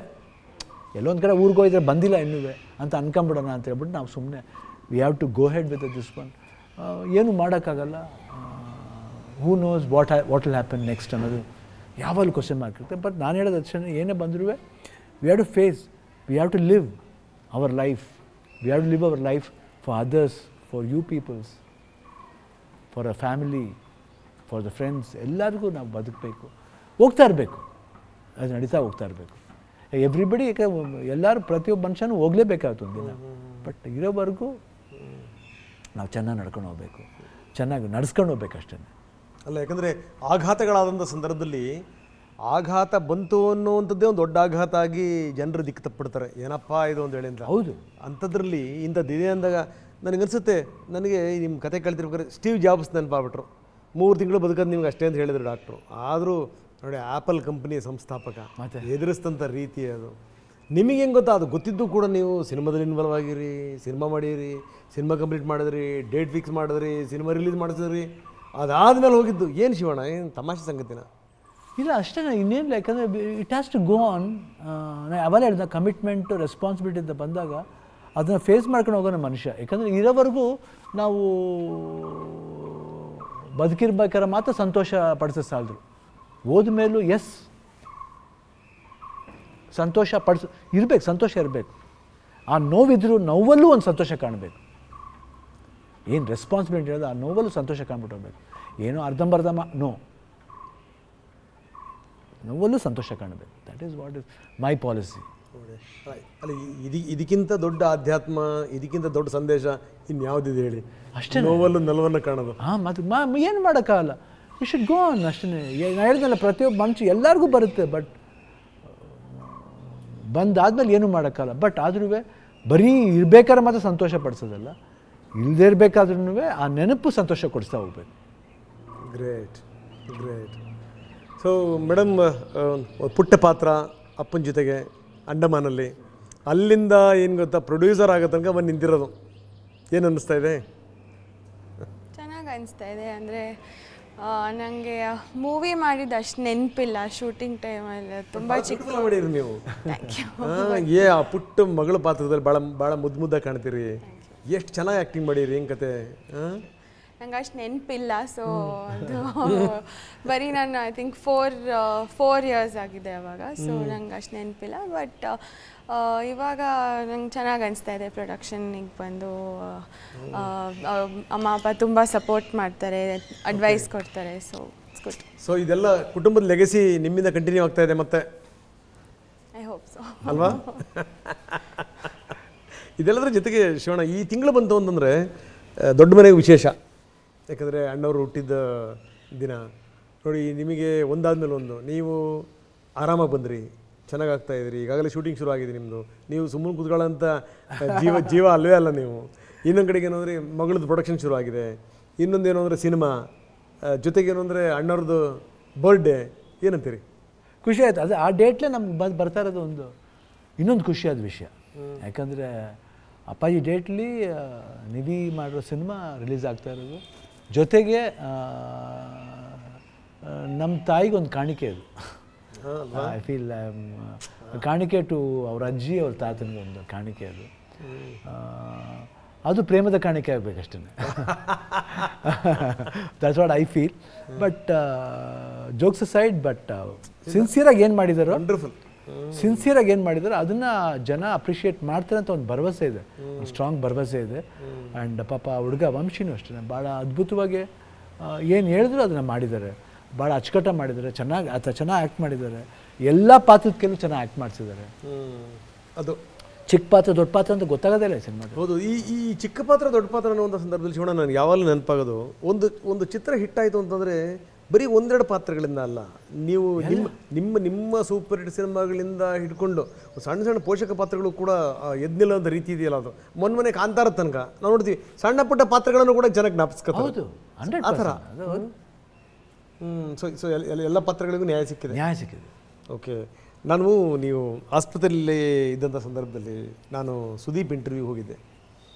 Speaker 2: ಎಲ್ಲೊಂದು ಕಡೆ ಊರಿಗೆ ಹೋಗಿದ್ರೆ ಬಂದಿಲ್ಲ ಇನ್ನೂ ಅಂತ ಅನ್ಕೊಂಬಿಡೋಣ ಅಂತ ಹೇಳ್ಬಿಟ್ಟು ನಾವು ಸುಮ್ಮನೆ we have to go head with this one. ಏನು ಮಾಡೋಕ್ಕಾಗಲ್ಲ. Who knows what will happen next ಅನ್ನೋದು ಯಾವಾಗಲೂ ಕ್ವಶನ್ ಮಾರ್ಕ್ ಇರುತ್ತೆ. ಬಟ್ ನಾನು ಹೇಳೋದು ತಕ್ಷಣ ಏನೇ ಬಂದರೂ we have to face, we have to live our life, we have to live our life for others, for you peoples, for a family, for the friends. ಎಲ್ಲರಿಗೂ ನಾವು ಬದುಕಬೇಕು, ಹೋಗ್ತಾ ಇರಬೇಕು, ಅದು ನಡೀತಾ ಹೋಗ್ತಾ ಇರಬೇಕು. ಎವ್ರಿಬಡಿ, ಎಲ್ಲರೂ ಪ್ರತಿಯೊಬ್ಬ ಮನುಷ್ಯನೂ ಹೋಗಲೇಬೇಕಾಗುತ್ತೆ ಒಂದಿನ. ಬಟ್ ಇರೋವರೆಗೂ ನಾವು ಚೆನ್ನಾಗಿ ನಡ್ಕೊಂಡು ಹೋಗ್ಬೇಕು, ಚೆನ್ನಾಗಿ ನಡೆಸ್ಕೊಂಡು ಹೋಗ್ಬೇಕು ಅಷ್ಟೇ.
Speaker 1: ಅಲ್ಲ, ಯಾಕಂದರೆ ಆಘಾತಗಳಾದಂಥ ಸಂದರ್ಭದಲ್ಲಿ ಆಘಾತ ಬಂತು ಅನ್ನುವಂಥದ್ದೇ ಒಂದು ದೊಡ್ಡ ಆಘಾತ ಆಗಿ ಜನರು ದಿಕ್ಕು ತಪ್ಪಿಡ್ತಾರೆ. ಏನಪ್ಪ ಇದು ಅಂತ ಹೇಳಿ ಅಂತ.
Speaker 2: ಹೌದು.
Speaker 1: ಅಂಥದ್ರಲ್ಲಿ ಇಂಥದ್ದಿದೆ ಅಂದಾಗ ನನಗನ್ಸುತ್ತೆ, ನನಗೆ ನಿಮ್ಮ ಕತೆ ಕೇಳ್ತಿರ್ಬೇಕಾದ್ರೆ ಸ್ಟೀವ್ ಜಾಬ್ಸ್ ನೆನಪಾಗ್ಬಿಟ್ರು. 3 ತಿಂಗಳು ಬದುಕೋದು ನಿಮ್ಗೆ ಅಷ್ಟೇ ಅಂತ ಹೇಳಿದ್ರು ಡಾಕ್ಟ್ರು. ಆದರೂ ನೋಡಿ, ಆ್ಯಪಲ್ ಕಂಪ್ನಿಯ ಸಂಸ್ಥಾಪಕ, ಎದುರಿಸಿದಂಥ ರೀತಿ ಅದು ನಿಮಗೆ ಹೆಂಗೆ ಗೊತ್ತಾ? ಅದು ಗೊತ್ತಿದ್ದು ಕೂಡ ನೀವು ಸಿನಿಮಾದಲ್ಲಿ ಇನ್ವಾಲ್ವ್ ಆಗಿರಿ, ಸಿನಿಮಾ ಮಾಡಿರಿ, ಸಿನಿಮಾ ಕಂಪ್ಲೀಟ್ ಮಾಡಿದ್ರಿ, ಡೇಟ್ ಫಿಕ್ಸ್ ಮಾಡಿದ್ರಿ, ಸಿನಿಮಾ ರಿಲೀಸ್ ಮಾಡಿಸಿದ್ರಿ. ಅದಾದಮೇಲೆ ಹೋಗಿದ್ದು ಏನು ಶಿವಣ್ಣ, ಏನು ತಮಾಷೆ ಸಂಗತಿನ?
Speaker 2: ಇಲ್ಲ ಅಷ್ಟೇ, ಇನ್ನೇನಿಲ್ಲ. ಯಾಕಂದರೆ it has to go on. ನಾನು ಅವೆಲ್ಲ ಹೇಳಿದ ಕಮಿಟ್ಮೆಂಟು, ರೆಸ್ಪಾನ್ಸಿಬಿಲಿಟಿ ಅಂತ ಬಂದಾಗ ಅದನ್ನು ಫೇಸ್ ಮಾಡ್ಕೊಂಡು ಹೋಗೋಣ ಮನುಷ್ಯ. ಯಾಕಂದರೆ ಇರೋವರೆಗೂ ನಾವು ಬದುಕಿರ್ಬೇಕಾದ್ರೆ ಮಾತ್ರ ಸಂತೋಷ ಪಡಿಸೋ ಸಾಲದು. ಹೋದ ಮೇಲೂ ಸಂತೋಷ ಇರಬೇಕು, ಸಂತೋಷ ಇರಬೇಕು. ಆ ನೋವಿದ್ರೂ ನೋವಲ್ಲೂ ಒಂದು ಸಂತೋಷ ಕಾಣಬೇಕು. ಏನು ರೆಸ್ಪಾನ್ಸಿಬಿಲಿಟಿ ಇರೋದು ಆ ನೋವಲ್ಲೂ ಸಂತೋಷ ಕಾಣ್ಬಿಟ್ಟು ಹೋಗ್ಬೇಕು. ಏನೋ ಅರ್ಧಂಬರ್ಧ ನೋವಲ್ಲೂ ಸಂತೋಷ ಕಾಣಬೇಕು. That is what is my policy.
Speaker 1: ಅಲ್ಲ, ಇದಕ್ಕಿಂತ ದೊಡ್ಡ ಆಧ್ಯಾತ್ಮ, ಇದಕ್ಕಿಂತ ದೊಡ್ಡ ಸಂದೇಶ ಇನ್ಯಾವುದಿದೆ ಹೇಳಿ? ಅಷ್ಟೇ, ನೋವಲ್ಲೂ ನಲವನ್ನು ಕಾಣೋದು.
Speaker 2: ಮತ್ತು ಏನು ಮಾಡೋಕ್ಕಾಗಲ್ಲ. ಯು ಶುಡ್ ಗೋ ಆನ್ ಅಷ್ಟೇ. ನಾನು ಹೇಳಿದ್ನಲ್ಲ, ಪ್ರತಿಯೊಬ್ಬ ಮನುಷ್ಯ ಎಲ್ಲರಿಗೂ ಬರುತ್ತೆ. ಬಟ್ ಬಂದಾದ್ಮೇಲೆ ಏನೂ ಮಾಡೋಕ್ಕಾಗಲ್ಲ. ಬಟ್ ಆದ್ರೂ ಬರೀ ಇರಬೇಕಾದ್ರೆ ಮಾತ್ರ ಸಂತೋಷ ಪಡಿಸೋದಲ್ಲ, ಇಲ್ಲದೇ ಇರಬೇಕಾದ್ರೂ ಆ ನೆನಪು ಸಂತೋಷ ಕೊಡಿಸ್ತಾ ಹೋಗ್ಬೇಕು.
Speaker 1: ಗ್ರೇಟ್. ಸೊ ಮೇಡಮ್, ಪುಟ್ಟ ಪಾತ್ರ ಅಪ್ಪನ ಜೊತೆಗೆ ಅಂಡಮಾನಲ್ಲಿ, ಅಲ್ಲಿಂದ ಏನು ಗೊತ್ತಾ, ಪ್ರೊಡ್ಯೂಸರ್ ಆಗೋ ತನಕ ಬಂದು ನಿಂತಿರೋದು. ಏನು ಅನ್ನಿಸ್ತಾ ಇದೆ?
Speaker 3: ಚೆನ್ನಾಗಿ ಅನಿಸ್ತಾ ಇದೆ. ಅಂದರೆ ನನಗೆ ಮೂವಿ ಮಾಡಿದ್ದು ಅಷ್ಟು ನೆನಪಿಲ್ಲ. ಶೂಟಿಂಗ್ ಟೈಮಲ್ಲಿ ತುಂಬ ಚಿಕ್ಕ
Speaker 1: ಮಾಡಿರಿ ನೀವು. ಆ ಪುಟ್ಟ ಮಗಳ ಪಾತ್ರದಲ್ಲಿ ಭಾಳ ಮುದ್ದಾಗಿ ಕಾಣ್ತೀರಿ. ಎಷ್ಟು ಚೆನ್ನಾಗಿ ಆ್ಯಕ್ಟಿಂಗ್ ಮಾಡಿರಿ, ಏನು ಕತೆ?
Speaker 3: ನಂಗೆ ಅಷ್ಟು ನೆನಪಿಲ್ಲ. ಸೊ ಅದು ಬರೀ ನಾನು ಐ ಥಿಂಕ್ 4 years ಆಗಿದೆ ಅವಾಗ. ಸೊ ನಂಗೆ ಅಷ್ಟು ನೆನಪಿಲ್ಲ. ಬಟ್ ಇವಾಗ ನಂಗೆ ಚೆನ್ನಾಗಿ ಅನಿಸ್ತಾ ಇದೆ. ಪ್ರೊಡಕ್ಷನ್ನಿಗೆ ಬಂದು ಅಮ್ಮ ಅಪ್ಪ ತುಂಬ ಸಪೋರ್ಟ್ ಮಾಡ್ತಾರೆ, ಅಡ್ವೈಸ್ ಕೊಡ್ತಾರೆ. So it's good.
Speaker 1: ಸೊ ಇದೆಲ್ಲ ಕುಟುಂಬದ ಲೆಗಸಿ ನಿಮ್ಮಿಂದ ಕಂಟಿನ್ಯೂ ಆಗ್ತಾ ಇದೆ ಮತ್ತೆ?
Speaker 3: I hope so.
Speaker 1: ಅಲ್ವಾ? ಇದೆಲ್ಲದರ ಜೊತೆಗೆ ಶಿವಣ್ಣ, ಈ ತಿಂಗಳು ಬಂತು ಅಂತಂದರೆ ದೊಡ್ಡ ಮನೆಗೆ ವಿಶೇಷ. ಯಾಕಂದರೆ ಅಣ್ಣವರು ಹುಟ್ಟಿದ್ದ ದಿನ ನೋಡಿ, ನಿಮಗೆ ಒಂದಾದ್ಮೇಲೆ ಒಂದು ನೀವು ಆರಾಮಾಗಿ ಬಂದ್ರಿ, ಚೆನ್ನಾಗಿ ಆಗ್ತಾಯಿದ್ರಿ. ಈಗಾಗಲೇ ಶೂಟಿಂಗ್ ಶುರು ಆಗಿದೆ ನಿಮ್ಮದು. ನೀವು ಸುಮ್ಮನೆ ಕೂತ್ಕೊಳ್ಳೋಂಥ ಜೀವ ಅಲ್ಲವೇ ಅಲ್ಲ ನೀವು. ಇನ್ನೊಂದು ಕಡೆಗೆ ಏನಂದರೆ ಮಗಳದ್ದು ಪ್ರೊಡಕ್ಷನ್ ಶುರು ಆಗಿದೆ. ಇನ್ನೊಂದೇನು ಅಂದರೆ ಸಿನಿಮಾ, ಜೊತೆಗೆ ಏನು ಅಂದರೆ ಅಣ್ಣವ್ರದ್ದು ಬರ್ಡೇ. ಏನಂತೀರಿ?
Speaker 2: ಖುಷಿ ಆಯ್ತು. ಅದು ಆ ಡೇಟ್ಲೇ ನಮ್ಗೆ ಬರ್ತಾ ಇರೋದು ಇನ್ನೊಂದು ಖುಷಿಯಾದ ವಿಷಯ. ಯಾಕಂದರೆ ಅಪ್ಪಾಜಿ ಡೇಟ್ಲಿ ನಿಧಿ ಮಾಡಿರೋ ಸಿನಿಮಾ ರಿಲೀಸ್ ಆಗ್ತಾ ಇರೋದು. ಜೊತೆಗೆ ನಮ್ಮ ತಾಯಿಗೊಂದು ಕಾಣಿಕೆ ಅದು. ಐ ಫೀಲ್ ಕಾಣಿಕೆ ಟು ಅವ್ರ ಅಜ್ಜಿ ಅವ್ರ ತಾತನಿಗೆ ಒಂದು ಕಾಣಿಕೆ ಅದು. ಅದು ಪ್ರೇಮದ ಕಾಣಿಕೆ ಆಗಬೇಕಷ್ಟೇ. That's what I feel. But jokes aside, but ಸಿನ್ಸಿಯರಾಗಿ ಏನು ಮಾಡಿದಾರೋ, ಸಿನ್ಸಿಯರಾಗಿ ಏನು ಮಾಡಿದಾರೋ ಅದನ್ನು ಜನ ಅಪ್ರಿಷಿಯೇಟ್ ಮಾಡ್ತಾರೆ ಅಂತ ಒಂದು ಭರವಸೆ ಇದೆ, ಸ್ಟ್ರಾಂಗ್ ಭರವಸೆ ಇದೆ. ಆ್ಯಂಡ್ ಪಾಪ ಹುಡುಗ ವಂಶಿನೂ ಅಷ್ಟೇ ಭಾಳ ಅದ್ಭುತವಾಗಿ ಏನು ಹೇಳಿದ್ರು ಅದನ್ನು ಮಾಡಿದ್ದಾರೆ. ಭಾಳ ಅಚ್ಚುಕಟ್ಟ ಮಾಡಿದ್ದಾರೆ, ಚೆನ್ನಾಗಿ ಆ್ಯಕ್ಟ್ ಮಾಡಿದ್ದಾರೆ. ಎಲ್ಲ ಪಾತ್ರದ ಕೆಲವು ಚೆನ್ನಾಗಿ ಆ್ಯಕ್ಟ್ ಮಾಡಿಸಿದ್ದಾರೆ.
Speaker 1: ಅದು
Speaker 2: ಚಿಕ್ಕ ಪಾತ್ರ ದೊಡ್ಡ ಪಾತ್ರ ಅಂತ ಗೊತ್ತಾಗೋದೇ ಇಲ್ಲ ಸಿನಿಮಾ.
Speaker 1: ಹೌದು. ಈ ಚಿಕ್ಕ ಪಾತ್ರ ದೊಡ್ಡ ಪಾತ್ರ ಅನ್ನೋ ಒಂದು ಸಂದರ್ಭದಲ್ಲಿ ಶಿವಣ್ಣ ನನಗೆ ಯಾವಾಗಲೂ ನೆನಪಾಗೋದು, ಒಂದು ಚಿತ್ರ ಹಿಟ್ಟಾಯಿತು ಅಂತಂದರೆ ಬರೀ 1-2 ಪಾತ್ರಗಳಿಂದ ಅಲ್ಲ, ನೀವು ನಿಮ್ಮ ಸೂಪರ್ ಹಿಟ್ ಸಿನಿಮಾಗಳಿಂದ ಹಿಡ್ಕೊಂಡು ಸಣ್ಣ ಸಣ್ಣ ಪೋಷಕ ಪಾತ್ರಗಳು ಕೂಡ ಎದ್ನಿಲ್ಲಂಥ ರೀತಿ ಇದೆಯಲ್ಲ, ಅದು ಮೊನ್ನೆ ಕಾಂತಾರ ತನಕ ನಾವು ನೋಡ್ತೀವಿ. ಸಣ್ಣ ಪುಟ್ಟ ಪಾತ್ರಗಳನ್ನು ಕೂಡ ಚೆನ್ನಾಗಿ ಜ್ಞಾಪಿಸ್ಕೊತಾರೆ. ಆ ಥರ. ಸೊ ಎಲ್ಲ ಪಾತ್ರಗಳಿಗೂ ನ್ಯಾಯ ಸಿಕ್ಕಿದೆ. ಓಕೆ. ನೀವು ಆಸ್ಪತ್ರೆಯಲ್ಲಿ ಇದ್ದಂಥ ಸಂದರ್ಭದಲ್ಲಿ ನಾನು ಸುದೀಪ್ ಇಂಟರ್ವ್ಯೂ ಹೋಗಿದ್ದೆ.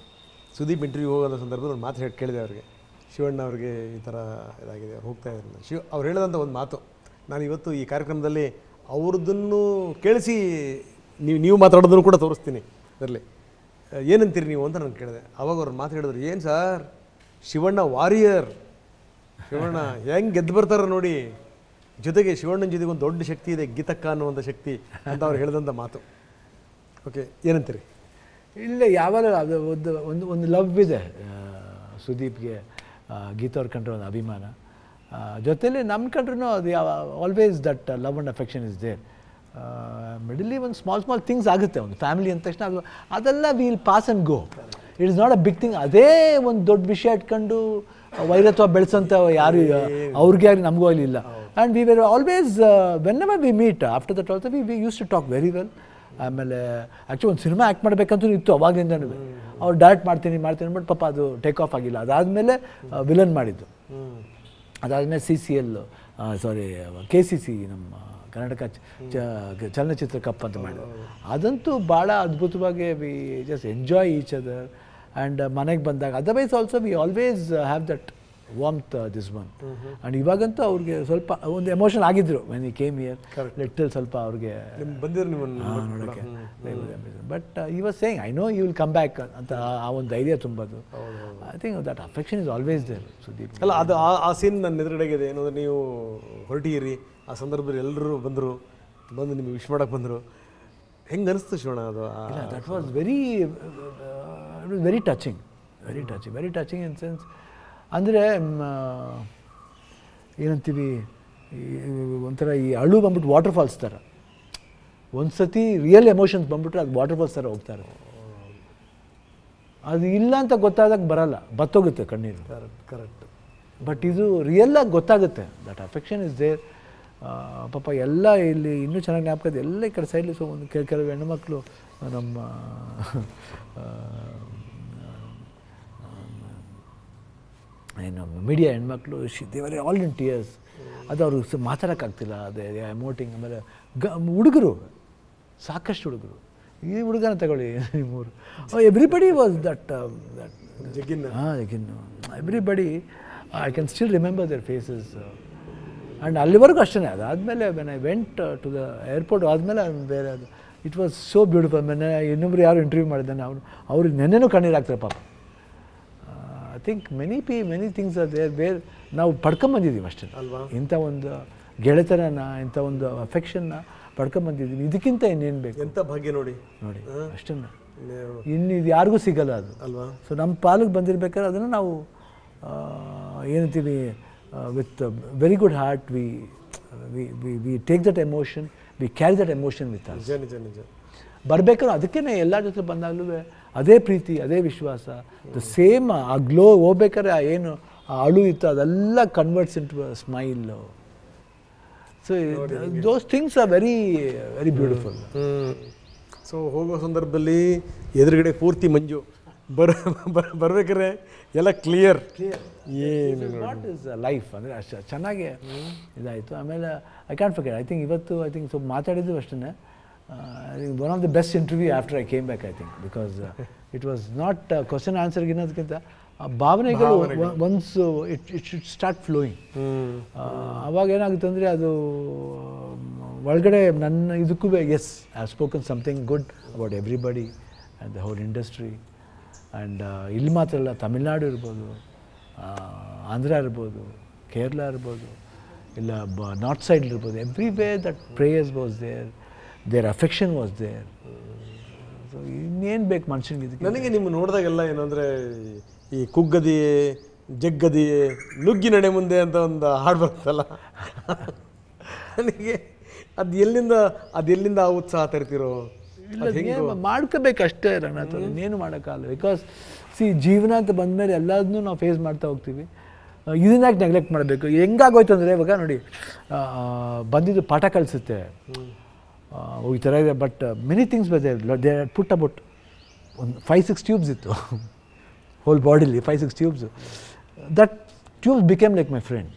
Speaker 1: ಸುದೀಪ್ ಇಂಟರ್ವ್ಯೂ ಹೋಗೋಂಥ ಸಂದರ್ಭದಲ್ಲಿ ಒಂದು ಮಾತು ಕೇಳಿದೆ ಅವ್ರಿಗೆ, ಶಿವಣ್ಣ ಅವ್ರಿಗೆ ಈ ಥರ ಇದಾಗಿದೆ, ಹೋಗ್ತಾ ಇದ್ದಾರೆ. ಅವ್ರು ಹೇಳಿದಂಥ ಒಂದು ಮಾತು, ನಾನು ಇವತ್ತು ಈ ಕಾರ್ಯಕ್ರಮದಲ್ಲಿ ಅವ್ರದ್ದನ್ನು ಕೇಳಿಸಿ ನೀವು ಮಾತಾಡೋದನ್ನು ಕೂಡ ತೋರಿಸ್ತೀನಿ ಅದರಲ್ಲಿ. ಏನಂತೀರಿ ನೀವು ಅಂತ ನಾನು ಕೇಳಿದೆ. ಅವಾಗ ಅವ್ರು ಮಾತು ಹೇಳಿದ್ರು, ಏನು ಸರ್ ಶಿವಣ್ಣ ವಾರಿಯರ್, ಶಿವಣ್ಣ ಹೆಂಗೆ ಗೆದ್ದು ಬರ್ತಾರೆ ನೋಡಿ, ಜೊತೆಗೆ ಶಿವಣ್ಣನ ಜೊತೆಗೆ ಒಂದು ದೊಡ್ಡ ಶಕ್ತಿ ಇದೆ, ಗೀತಕ್ಕ ಅನ್ನುವಂಥ ಶಕ್ತಿ ಅಂತ ಅವ್ರು ಹೇಳಿದಂಥ ಮಾತು. ಓಕೆ, ಏನಂತೀರಿ?
Speaker 2: ಇಲ್ಲ, ಯಾವಾಗ ಅದು ಒಂದು ಲವ್ ಇದೆ ಸುದೀಪ್ಗೆ, ಗೀತಾ ಅವ್ರ ಕಂಡ್ರೆ ಒಂದು ಅಭಿಮಾನ, ಜೊತೆಲಿ ನಮ್ಮ ಕಂಡ್ರೂ ಅದು always that love and affection is there. ಮಿಡಲಿ ಒಂದು ಸ್ಮಾಲ್ ಥಿಂಗ್ಸ್ ಆಗುತ್ತೆ ಒಂದು ಫ್ಯಾಮಿಲಿ ಅಂದ ತಕ್ಷಣ, ಅದೆಲ್ಲ will pass and go. It is not a big thing. ಅದೇ ಒಂದು ದೊಡ್ಡ ವಿಷಯ ಇಟ್ಕೊಂಡು ವೈರತ್ವ ಬೆಳೆಸೋಂಥ ಯಾರು ಅವ್ರಿಗೆ ಯಾರು ನಮಗೂ ಅಲ್ಲಿ ಇಲ್ಲ. And we were always whenever we meet after that also we used to talk very well. ಆಮೇಲೆ ಆ್ಯಕ್ಚುಲಿ ಒಂದು ಸಿನಿಮಾ ಆ್ಯಕ್ಟ್ ಮಾಡಬೇಕಂತೂ ಇತ್ತು ಅವಾಗಿಂದನೂ. ಅವ್ರು ಡೈರೆಕ್ಟ್ ಮಾಡ್ತೀನಿ ಬಟ್ ಪಾಪ ಅದು ಟೇಕ್ ಆಫ್ ಆಗಿಲ್ಲ. ಅದಾದಮೇಲೆ ವಿಲನ್ ಮಾಡಿದ್ದು, ಅದಾದಮೇಲೆ CCL ಸಾರಿ KCC ನಮ್ಮ ಕರ್ನಾಟಕ ಚಲನಚಿತ್ರ ಕಪ್ ಅಂತ ಮಾಡಿದ್ರು. ಅದಂತೂ ಭಾಳ ಅದ್ಭುತವಾಗಿ we just enjoy each other. And ಮನೆಗೆ ಬಂದಾಗ otherwise also we always have that ವಾರ್ಮ್ತ್ this one. And ಇವಾಗಂತೂ ಅವ್ರಿಗೆ ಸ್ವಲ್ಪ ಒಂದು ಎಮೋಷನ್ ಆಗಿದ್ರು when he came here, little ಸ್ವಲ್ಪ ಅವ್ರಿಗೆ
Speaker 1: ಬಂದಿರು
Speaker 2: ನೋಡೋಕ್ಕೆ. But he was saying I know you will come back ಅಂತ ಆ ಒಂದು ಧೈರ್ಯ ತುಂಬೋದು. I think that affection is always there Sudeep.
Speaker 1: ಅಲ್ಲ, ಅದು ಆ ಸೀನ್ ನನ್ನ ಎದುರುಗಡೆಗಿದೆ. ಏನಂದ್ರೆ ನೀವು ಹೊರಟಿರಿ, ಆ ಸಂದರ್ಭದಲ್ಲಿ ಎಲ್ಲರೂ ಬಂದು ನಿಮಗೆ ವಿಶ್ ಮಾಡೋಕ್ಕೆ ಬಂದರು. ಹೆಂಗೆ ಅನಿಸ್ತು ಶಿವಣ್ಣ ಅದು?
Speaker 2: That was very touching, very touching in sense ಅಂದರೆ ಏನಂತೀವಿ, ಒಂಥರ ಈ ಅಳು ಬಂದ್ಬಿಟ್ಟು ವಾಟರ್ ಫಾಲ್ಸ್ ಥರ. ಒಂದು ಸತಿ ರಿಯಲ್ ಎಮೋಷನ್ಸ್ ಬಂದ್ಬಿಟ್ರೆ ಅದು ವಾಟರ್ ಫಾಲ್ಸ್ ಥರ ಹೋಗ್ತಾರೆ. ಅದು ಇಲ್ಲ ಅಂತ ಗೊತ್ತಾದಾಗ ಬರಲ್ಲ, ಬತ್ತೋಗುತ್ತೆ ಕಣ್ಣೀರು.
Speaker 1: ಕರೆಕ್ಟ್.
Speaker 2: ಬಟ್ ಇದು ರಿಯಲ್ಲಾಗಿ ಗೊತ್ತಾಗುತ್ತೆ, ದಟ್ ಅಫೆಕ್ಷನ್ ಇಸ್ ದೇರ್. ಪಾಪ ಎಲ್ಲ ಇಲ್ಲಿ ಇನ್ನೂ ಚೆನ್ನಾಗಿ ಜ್ಞಾಪಕ ಎಲ್ಲ ಈ ಕಡೆ ಸೈಡ್ಲಿ. ಸೊ ಒಂದು ಕೆಲವು ಹೆಣ್ಣುಮಕ್ಕಳು ನಮ್ಮ ಏನು ಮೀಡಿಯಾ ಹೆಣ್ಮಕ್ಳು ದೇವರೇ ಆಲ್ ಇನ್ ಟಿಯರ್ಸ್. ಅದು ಅವ್ರಿಗೆ ಮಾತಾಡೋಕ್ಕಾಗ್ತಿಲ್ಲ, ಅದೇ ಎಮೋಟಿಂಗ್. ಆಮೇಲೆ ಹುಡುಗರು, ಸಾಕಷ್ಟು ಹುಡುಗರು, ಈ ಹುಡುಗನ ತಗೊಳ್ಳಿ ಮೂರು, ಎವ್ರಿಬಡಿ ವಾಸ್ ದಟ್
Speaker 1: ಜಗಿನ್.
Speaker 2: ಜಗಿನ್ನು, everybody. I can still remember their faces. And ಅಲ್ಲಿವರೆಗೂ ಅಷ್ಟೇ. ಅದಾದಮೇಲೆ when I went to the airport ಆದಮೇಲೆ ಬೇರೆ ಅದು ಇಟ್ ವಾಸ್ ಸೋ ಬ್ಯೂಟಿಫುಲ್. ಮೊನ್ನೆ ಇನ್ನೊಬ್ರು ಯಾರು ಇಂಟರ್ವ್ಯೂ ಮಾಡಿದ್ದಾನೆ, ಅವ್ರಿಗೆ ನೆನ್ನೆನೂ ಕಣ್ಣೀರಾಗ್ತಾರೆ ಪಾಪ. I think many things are there where ನಾವು ಪಡ್ಕೊಂಬಂದಿದ್ದೀವಿ ಅಷ್ಟೇ
Speaker 1: ಅಲ್ವಾ.
Speaker 2: ಇಂಥ ಒಂದು ಗೆಳೆತನನ, ಇಂಥ ಒಂದು ಅಫೆಕ್ಷನ್ನ ಪಡ್ಕೊಂಬಂದಿದ್ದೀವಿ. ಇದಕ್ಕಿಂತ ಇನ್ನೇನು ಬೇಕು?
Speaker 1: ಎಂಥ ಭಾಗ್ಯ ನೋಡಿ
Speaker 2: ಅಷ್ಟೇ. ಇನ್ನು ಇದು ಯಾರಿಗೂ ಸಿಗಲ್ಲ ಅದು
Speaker 1: ಅಲ್ವಾ.
Speaker 2: ಸೊ ನಮ್ಮ ಪಾಲಿಗೆ ಬಂದಿರ್ಬೇಕಾದ್ರೆ ಅದನ್ನು ನಾವು ಏನಂತೀವಿ, with very good heart we take that emotion, we carry that emotion with us.
Speaker 1: ನಿಜ.
Speaker 2: ಬರಬೇಕಾದ್ರೆ ಅದಕ್ಕೇ ಎಲ್ಲ ಜೊತೆ ಬಂದಾಗಲೂ ಅದೇ ಪ್ರೀತಿ, ಅದೇ ವಿಶ್ವಾಸ, ದ ಸೇಮ್. ಆ ಗ್ಲೋ ಹೋಗ್ಬೇಕಾದ್ರೆ ಏನು ಆ ಅಳು ಇತ್ತು ಅದೆಲ್ಲ converts into smile. So those things are very beautiful.
Speaker 1: So ಹೋಗೋ ಸಂದರ್ಭದಲ್ಲಿ ಎದುರುಗಡೆ ಪೂರ್ತಿ ಮಂಜು, ಬರ್ಬೇಕಾದ್ರೆ ಎಲ್ಲ ಕ್ಲಿಯರ್. ಏನು
Speaker 2: ವಾಟ್ ಇಸ್ ಲೈಫ್ ಅಂದರೆ ಅಷ್ಟು ಚೆನ್ನಾಗಿ ಇದಾಯಿತು. ಆಮೇಲೆ I can forget, I think ಇವತ್ತು ಸ್ವಲ್ಪ ಮಾತಾಡಿದ್ದು ಅಷ್ಟೇ. One of the best interview after I came back, I think, because it was not question ಆನ್ಸರ್ಗೆ ಅನ್ನೋದಕ್ಕಿಂತ ಭಾವನೆಗಳು once it should start flowing. ಅವಾಗ ಏನಾಗುತ್ತೆ ಅಂದರೆ ಅದು ಒಳಗಡೆ ನನ್ನ ಇದಕ್ಕೂ as I have spoken something good about everybody and the whole industry. And ಇಲ್ಲಿ ಮಾತ್ರ ಅಲ್ಲ, ತಮಿಳ್ನಾಡು ಇರ್ಬೋದು, ಆಂಧ್ರ ಇರ್ಬೋದು, ಕೇರಳ ಇರ್ಬೋದು, ಇಲ್ಲ ನಾರ್ತ್ ಸೈಡ್ ಇರ್ಬೋದು, everywhere that prayers was there affection was there. So ಇನ್ನೇನು ಬೇಕು ಮನುಷ್ಯನಿಗೆ ಇದಕ್ಕೆ?
Speaker 1: ನನಗೆ ನಿಮ್ಮ ನೋಡಿದಾಗೆಲ್ಲ ಏನಂದರೆ ಈ ಕುಗ್ಗದಿಯೇ ಜಗ್ಗದಿಯೇ ನುಗ್ಗಿ ನಡೆ ಮುಂದೆ ಅಂತ ಒಂದು ಹಾಡು ಬರುತ್ತಲ್ಲ, ನನಗೆ ಅದೆಲ್ಲಿಂದ ಆ ಉತ್ಸಾಹ ತರ್ತಿರೋ?
Speaker 2: ಇಲ್ಲ, ಮಾಡ್ಕೋಬೇಕಷ್ಟೇ ರಂಗನಾಥ್, ಇನ್ನೇನು ಮಾಡೋಕ್ಕಾಗಲ್ಲ. ಬಿಕಾಸ್ ಜೀವನ ಅಂತ ಬಂದಮೇಲೆ ಎಲ್ಲದನ್ನೂ ನಾವು ಫೇಸ್ ಮಾಡ್ತಾ ಹೋಗ್ತೀವಿ. ಇದನ್ನಾಗಿ ನೆಗ್ಲೆಕ್ಟ್ ಮಾಡಬೇಕು? ಹೆಂಗಾಗೋಯ್ತು ಅಂದರೆ ಇವಾಗ ನೋಡಿ, ಬಂದಿದ್ದು ಪಾಠ ಕಲಿಸುತ್ತೆ ಈ ಥರ ಇದೆ. But many things they put about ಒಂದು 5-6 ಟ್ಯೂಬ್ಸ್ ಇತ್ತು ಹೋಲ್ ಬಾಡಿಲಿ, 5-6 tubes. That tubes became like my friend.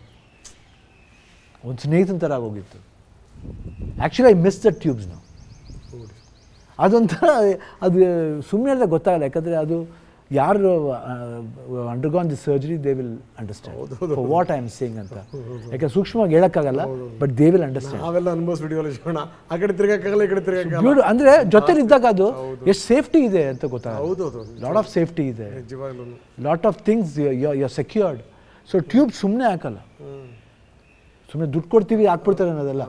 Speaker 2: ಒಂದು ಸ್ನೇಹಿತನ ಥರ ಆಗೋಗಿತ್ತು. Actually I miss that tubes ನಾವು. ಅದೊಂಥರ ಅದು ಸುಮ್ಮನೆ ಎಲ್ಲ ಗೊತ್ತಾಗಲ್ಲ, ಯಾಕಂದರೆ ಅದು ಯಾರು undergone the surgery they will understand for what I am saying ಅಂತ. ಯಾಕೆ ಸೂಕ್ಷ್ಮವಾಗಿ ಹೇಳೋಕ್ಕಾಗಲ್ಲ, ಬಟ್ ದೇ ವಿಲ್ ಅಂಡರ್ಸ್ಟ್ಯಾಂಡ್.
Speaker 1: ನಾವೆಲ್ಲ ಅನುಭವಿಸ್ಬಿಟ್ಟಿವಲ್ಲ ಶಿವಣ್ಣ, ಆ ಕಡೆ ತಿರ್ಗಕ್ಕಾಗಲ್ಲ ಈ ಕಡೆ ತಿರ್ಗಕ್ಕಾಗಲ್ಲ.
Speaker 2: ಅಂದರೆ ಜೊತೆಲಿದ್ದಾಗ ಅದು ಎಷ್ಟು ಸೇಫ್ಟಿ ಇದೆ ಅಂತ ಗೊತ್ತಾಗ.
Speaker 1: ಹೌದೌದು,
Speaker 2: ಲಾಟ್ ಆಫ್ ಸೇಫ್ಟಿ ಇದೆ,
Speaker 1: ನಿಜವಾಗ್ಲೂ
Speaker 2: lot of things you are secured. So tube ಸುಮ್ಮನೆ ಹಾಕಲ್ಲ, ಸುಮ್ಮನೆ ದುಡ್ಡು ಕೊಡ್ತೀವಿ ಹಾಕ್ಬಿಡ್ತಾರೆ ಅನ್ನೋದಲ್ಲ,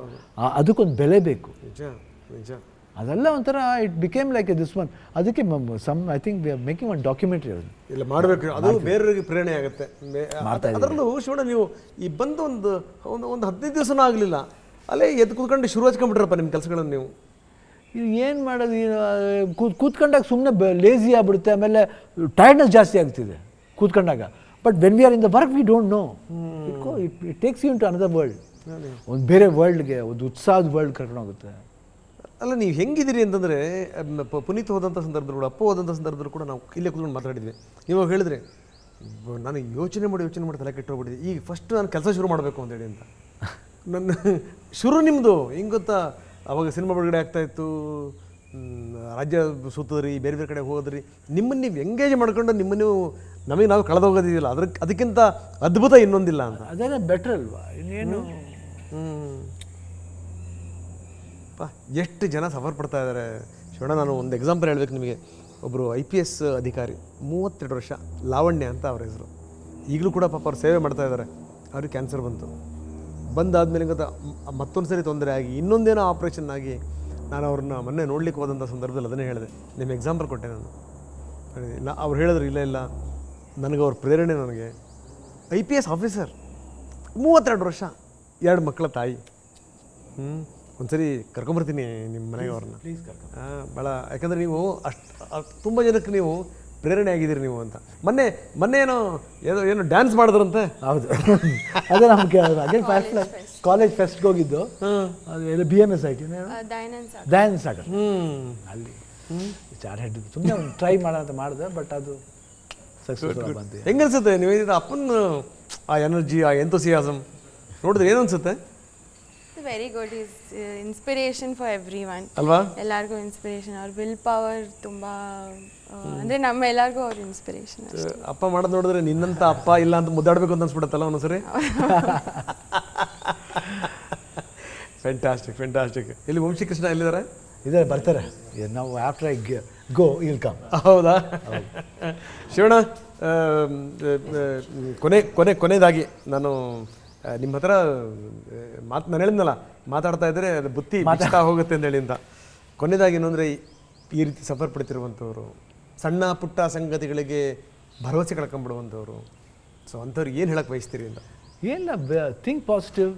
Speaker 2: ಅದಕ್ಕೊಂದು ಬೆಲೆ ಬೇಕು.
Speaker 1: ನಿಜ ನಿಜ.
Speaker 2: ಅದೆಲ್ಲ ಒಂಥರ it became like this one. ಅದಕ್ಕೆ I think we are making one documentary. ಅದು
Speaker 1: ಇಲ್ಲ ಮಾಡಬೇಕು, ಅದು ಬೇರೆಯವರಿಗೆ ಪ್ರೇರಣೆ ಆಗುತ್ತೆ. ಅದರಲ್ಲೂ ಶಿವಣ್ಣ ನೀವು ಈ ಬಂದು ಒಂದು 15 ದಿವಸನೂ ಆಗಲಿಲ್ಲ, ಅಲ್ಲೇ ಎದ್ದು ಕೂತ್ಕೊಂಡು ಶುರು ಹಚ್ಕೊಂಡ್ಬಿಟ್ರಪ್ಪ ನಿಮ್ಮ ಕೆಲಸಗಳನ್ನು ನೀವು.
Speaker 2: ಇದು ಏನು ಮಾಡೋದು, ಕೂತ್ಕೊಂಡಾಗ ಸುಮ್ಮನೆ ಲೇಸಿ ಆಗ್ಬಿಡುತ್ತೆ, ಆಮೇಲೆ ಟೈರ್ಡ್ನೆಸ್ ಜಾಸ್ತಿ ಆಗ್ತಿದೆ ಕೂತ್ಕೊಂಡಾಗ. But when we are in the work we don't know, it takes you into another world. ಒಂದು ಬೇರೆ ವರ್ಲ್ಡ್ಗೆ, ಒಂದು ಉತ್ಸಾಹದ ವರ್ಲ್ಡ್ ಕರ್ಕೊಂಡು ಹೋಗುತ್ತೆ.
Speaker 1: ಅಲ್ಲ ನೀವು ಹೆಂಗಿದ್ದೀರಿ ಅಂತಂದರೆ, ಪುನೀತ್ ಹೋದಂಥ ಸಂದರ್ಭದಲ್ಲೂ ಕೂಡ, ಅಪ್ಪ ಹೋದಂಥ ಸಂದರ್ಭದಲ್ಲೂ ಕೂಡ ನಾವು ಇಲ್ಲೇ ಕೂತ್ಕೊಂಡು ಮಾತಾಡಿದ್ವಿ. ನೀವು ಹೇಳಿದ್ರೆ ನಾನು ಯೋಚನೆ ಮಾಡಿ ತಲೆ ಕೆಟ್ಟೋಗ್ಬಿಟ್ಟಿದೆ, ಈಗ ಫಸ್ಟ್ ನಾನು ಕೆಲಸ ಶುರು ಮಾಡಬೇಕು ಅಂತೇಳಿ ಅಂತ. ನನ್ನ ಶುರು ನಿಮ್ಮದು ಹಿಂಗೆ ಗೊತ್ತಾ, ಅವಾಗ ಸಿನಿಮಾ ಬಿಡುಗಡೆ ಆಗ್ತಾಯಿತ್ತು, ರಾಜ್ಯ ಸುತ್ತದ್ರಿ, ಬೇರೆ ಬೇರೆ ಕಡೆ ಹೋದ್ರಿ, ನಿಮ್ಮನ್ನು ನೀವು ಎಂಗೇಜ್ ಮಾಡ್ಕೊಂಡು ನಿಮ್ಮನ್ನು ನಮಗೆ ನಾವು ಕಳೆದೋಗೋದಿಲ್ಲ, ಅದಕ್ಕಿಂತ ಅದ್ಭುತ ಇನ್ನೊಂದಿಲ್ಲ ಅಂತ.
Speaker 2: ಅದೇನೇ ಬೆಟ್ರ್ ಅಲ್ವಾ ಇನ್ನೇನು.
Speaker 1: ಎಷ್ಟು ಜನ ಸಫರ್ ಪಡ್ತಾ ಇದ್ದಾರೆ ಶಿವಣ್ಣ. ನಾನು ಒಂದು ಎಕ್ಸಾಂಪಲ್ ಹೇಳ್ಬೇಕು ನಿಮಗೆ. ಒಬ್ಬರು IPS ಅಧಿಕಾರಿ, 32 ವರ್ಷ, ಲಾವಣ್ಯ ಅಂತ ಅವ್ರ ಹೆಸರು. ಈಗಲೂ ಕೂಡ ಪಾಪ ಅವ್ರು ಸೇವೆ ಮಾಡ್ತಾ ಇದ್ದಾರೆ. ಅವ್ರಿಗೆ ಕ್ಯಾನ್ಸರ್ ಬಂದಾದ್ಮೇಲೆ ಗೊತ್ತಾ ಮತ್ತೊಂದು ಸರಿ ತೊಂದರೆ ಆಗಿ ಇನ್ನೊಂದೇನೋ ಆಪ್ರೇಷನ್ ಆಗಿ, ನಾನು ಅವ್ರನ್ನ ಮೊನ್ನೆ ನೋಡ್ಲಿಕ್ಕೆ ಹೋದಂಥ ಸಂದರ್ಭದಲ್ಲಿ ಅದನ್ನೇ ಹೇಳಿದೆ, ನಿಮ್ಮ ಎಕ್ಸಾಂಪಲ್ ಕೊಟ್ಟೆ ನಾನು. ಇಲ್ಲ ಅವ್ರು ಹೇಳಿದ್ರು, ಇಲ್ಲ ನನಗೆ ಅವ್ರ ಪ್ರೇರಣೆ, ನನಗೆ IPS ಆಫೀಸರ್, 32 ವರ್ಷ, 2 ಮಕ್ಕಳ ತಾಯಿ. ಒಂದ್ಸರಿ ಕರ್ಕೊಂಬರ್ತೀನಿ ನಿಮ್ಮ ಮನೆಗೆ ಅವ್ರನ್ನ. ಭಾಳ, ಯಾಕಂದರೆ ನೀವು ಅಷ್ಟು ತುಂಬ ಜನಕ್ಕೆ ನೀವು ಪ್ರೇರಣೆ ಆಗಿದ್ದೀರಿ ನೀವು ಅಂತ. ಮೊನ್ನೆ ಏನೋ ಡ್ಯಾನ್ಸ್ ಮಾಡಿದ್ರಂತೆ.
Speaker 2: ಹೌದು, ಅದೇ ನಮ್ಗೆ ಅದೇ ಕಾಲೇಜ್ ಫೆಸ್ಟ್ಗೆ ಹೋಗಿದ್ದು. ಅದು BMS ಐಟಿ ದಯಾನಂದ ಸಾಗರ್, ಅಲ್ಲಿ ಸುಮ್ಮನೆ ಒಂದು ಟ್ರೈ ಮಾಡೋಂತ ಮಾಡಿದೆ, ಬಟ್ ಅದು ಸಕ್ಸಸ್ಫುಲ್ ಬಂತು.
Speaker 1: ಹೆಂಗೆ ಅನ್ಸುತ್ತೆ ನೀವು ಅಪ್ಪನ ಆ ಎನರ್ಜಿ, ಆ ಎಂಥೂಸಿಯಾಸಮ್ ನೋಡಿದ್ರೆ ಏನು ಅನ್ಸುತ್ತೆ?
Speaker 3: Very good, is inspiration for every one
Speaker 1: ಅಲ್ವಾ?
Speaker 3: ಎಲ್ಲರಿಗೂ ಇನ್ಸ್ಪಿರೇಷನ್. ಅವ್ರ ವಿಲ್ ಪವರ್ ತುಂಬ, ಅಂದರೆ ನಮ್ಮ ಎಲ್ಲರಿಗೂ ಅವ್ರ ಇನ್ಸ್ಪಿರೇಷನ್.
Speaker 1: ಅಪ್ಪ ಮಾಡೋದು ನೋಡಿದ್ರೆ ನಿನ್ನಂತ ಅಪ್ಪ ಇಲ್ಲ ಅಂತ ಮುದ್ದಾಡಬೇಕು ಅಂತ ಅನ್ಸ್ಬಿಡುತ್ತಲ್ಲ ಒಂದೊಂದ್ಸರಿ. Fantastic fantastic. ಇಲ್ಲಿ ವಂಶೀಕೃಷ್ಣ ಎಲ್ಲಿದ್ದಾರೆ?
Speaker 2: ಇದ್ದಾರೆ, ಬರ್ತಾರೆ. ನಾವು after I go will come.
Speaker 1: ಹೌದಾ? ಶಿವಣ್ಣ, ಕೊನೆಯದಾಗಿ ನಾನು ನಿಮ್ಮ ಹತ್ರ ನಾನು ಹೇಳಿದ್ನಲ್ಲ, ಮಾತಾಡ್ತಾ ಇದ್ದರೆ ಅದು ಬುತ್ತಿ ಬಿಚ್ತಾ ಹೋಗುತ್ತೆ ಅಂತ ಹೇಳಿ ಅಂತ. ಕೊನೆಯದಾಗಿ ಏನು ಅಂದರೆ, ಈ ರೀತಿ ಸಫರ್ ಪಡ್ತಿರುವಂಥವ್ರು, ಸಣ್ಣ ಪುಟ್ಟ ಸಂಗತಿಗಳಿಗೆ ಭರವಸೆ ಕಳ್ಕೊಂಡ್ಬಿಡುವಂಥವ್ರು, ಸೊ ಅಂಥವ್ರಿಗೆ ಏನು ಹೇಳಕ್ಕೆ ಬಯಸ್ತೀರಿ ಅಂತ?
Speaker 2: ಏನಿಲ್ಲ, ಥಿಂಕ್ ಪಾಸಿಟಿವ್.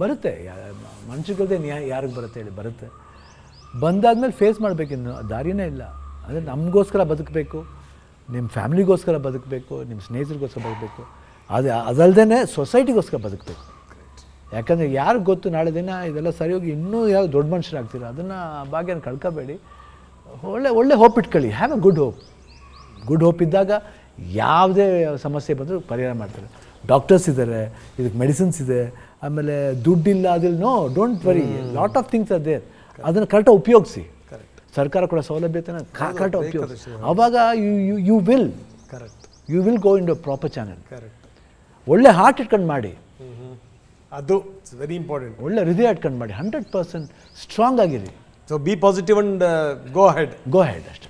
Speaker 2: ಬರುತ್ತೆ, ಮನುಷ್ಯಗಳ್ದೆ ಯಾರಿಗೆ ಬರುತ್ತೆ ಹೇಳಿ, ಬರುತ್ತೆ. ಬಂದಾದ್ಮೇಲೆ ಫೇಸ್ ಮಾಡಬೇಕಿನ್ನು ದಾರಿನೇ ಇಲ್ಲ. ಅಂದರೆ ನಮಗೋಸ್ಕರ ಬದುಕಬೇಕು, ನಿಮ್ಮ ಫ್ಯಾಮಿಲಿಗೋಸ್ಕರ ಬದುಕಬೇಕು, ನಿಮ್ಮ ಸ್ನೇಹಿತರಿಗೋಸ್ಕರ ಬದುಕಬೇಕು, ಅದಲ್ಲದೆ ಸೊಸೈಟಿಗೋಸ್ಕರ ಬದುಕಬೇಕು. ಯಾಕಂದರೆ ಯಾರಿಗೆ ಗೊತ್ತು ನಾಳೆ ದಿನ ಇದೆಲ್ಲ ಸರಿ ಹೋಗಿ ಇನ್ನೂ ಯಾವ ದೊಡ್ಡ ಮನುಷ್ಯರಾಗ್ತೀರ, ಅದನ್ನು ಭಾಗ್ಯನ ಕಳ್ಕೊಬೇಡಿ. ಒಳ್ಳೆ ಹೋಪ್ ಇಟ್ಕೊಳ್ಳಿ. Have A good hope. Good hope ಇದ್ದಾಗ ಯಾವುದೇ ಸಮಸ್ಯೆ ಬಂದರೂ ಪರಿಹಾರ ಮಾಡ್ತಾರೆ. ಡಾಕ್ಟರ್ಸ್ ಇದ್ದಾರೆ, ಇದಕ್ಕೆ ಮೆಡಿಸಿನ್ಸ್ ಇದೆ, ಆಮೇಲೆ ದುಡ್ಡಿಲ್ಲ ಅದಿಲ್ಲ, no don't worry, lot of things are there. ಅದನ್ನು ಕರೆಕ್ಟಾಗಿ ಉಪಯೋಗಿಸಿ. ಸರ್ಕಾರ ಕೂಡ ಸೌಲಭ್ಯತೆನ ಕರೆಕ್ಟಾಗಿ ಉಪಯೋಗಿಸಿ. ಆವಾಗ you will go in the proper channel. ಒಳ್ಳೆ ಹಾರ್ಟ್ ಇಟ್ಕೊಂಡು ಮಾಡಿ,
Speaker 1: ಅದು ವೆರಿ ಇಂಪಾರ್ಟೆಂಟ್.
Speaker 2: ಒಳ್ಳೆ ಹೃದಯ ಇಟ್ಕೊಂಡು ಮಾಡಿ, 100% ಸ್ಟ್ರಾಂಗ್ ಆಗಿರಿ.
Speaker 1: So be positive and go ahead
Speaker 2: ಅಷ್ಟೇ.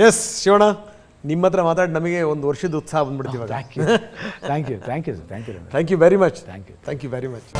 Speaker 1: ಎಸ್ ಶಿವಣ್ಣ, ನಿಮ್ಮ ಹತ್ರ ಮಾತಾಡಿ ನಮಗೆ ಒಂದು ವರ್ಷದ ಉತ್ಸಾಹ ಬಂದ್ಬಿಡ್ತೀವಿ.
Speaker 2: Thank you very much.
Speaker 1: Thank you very much.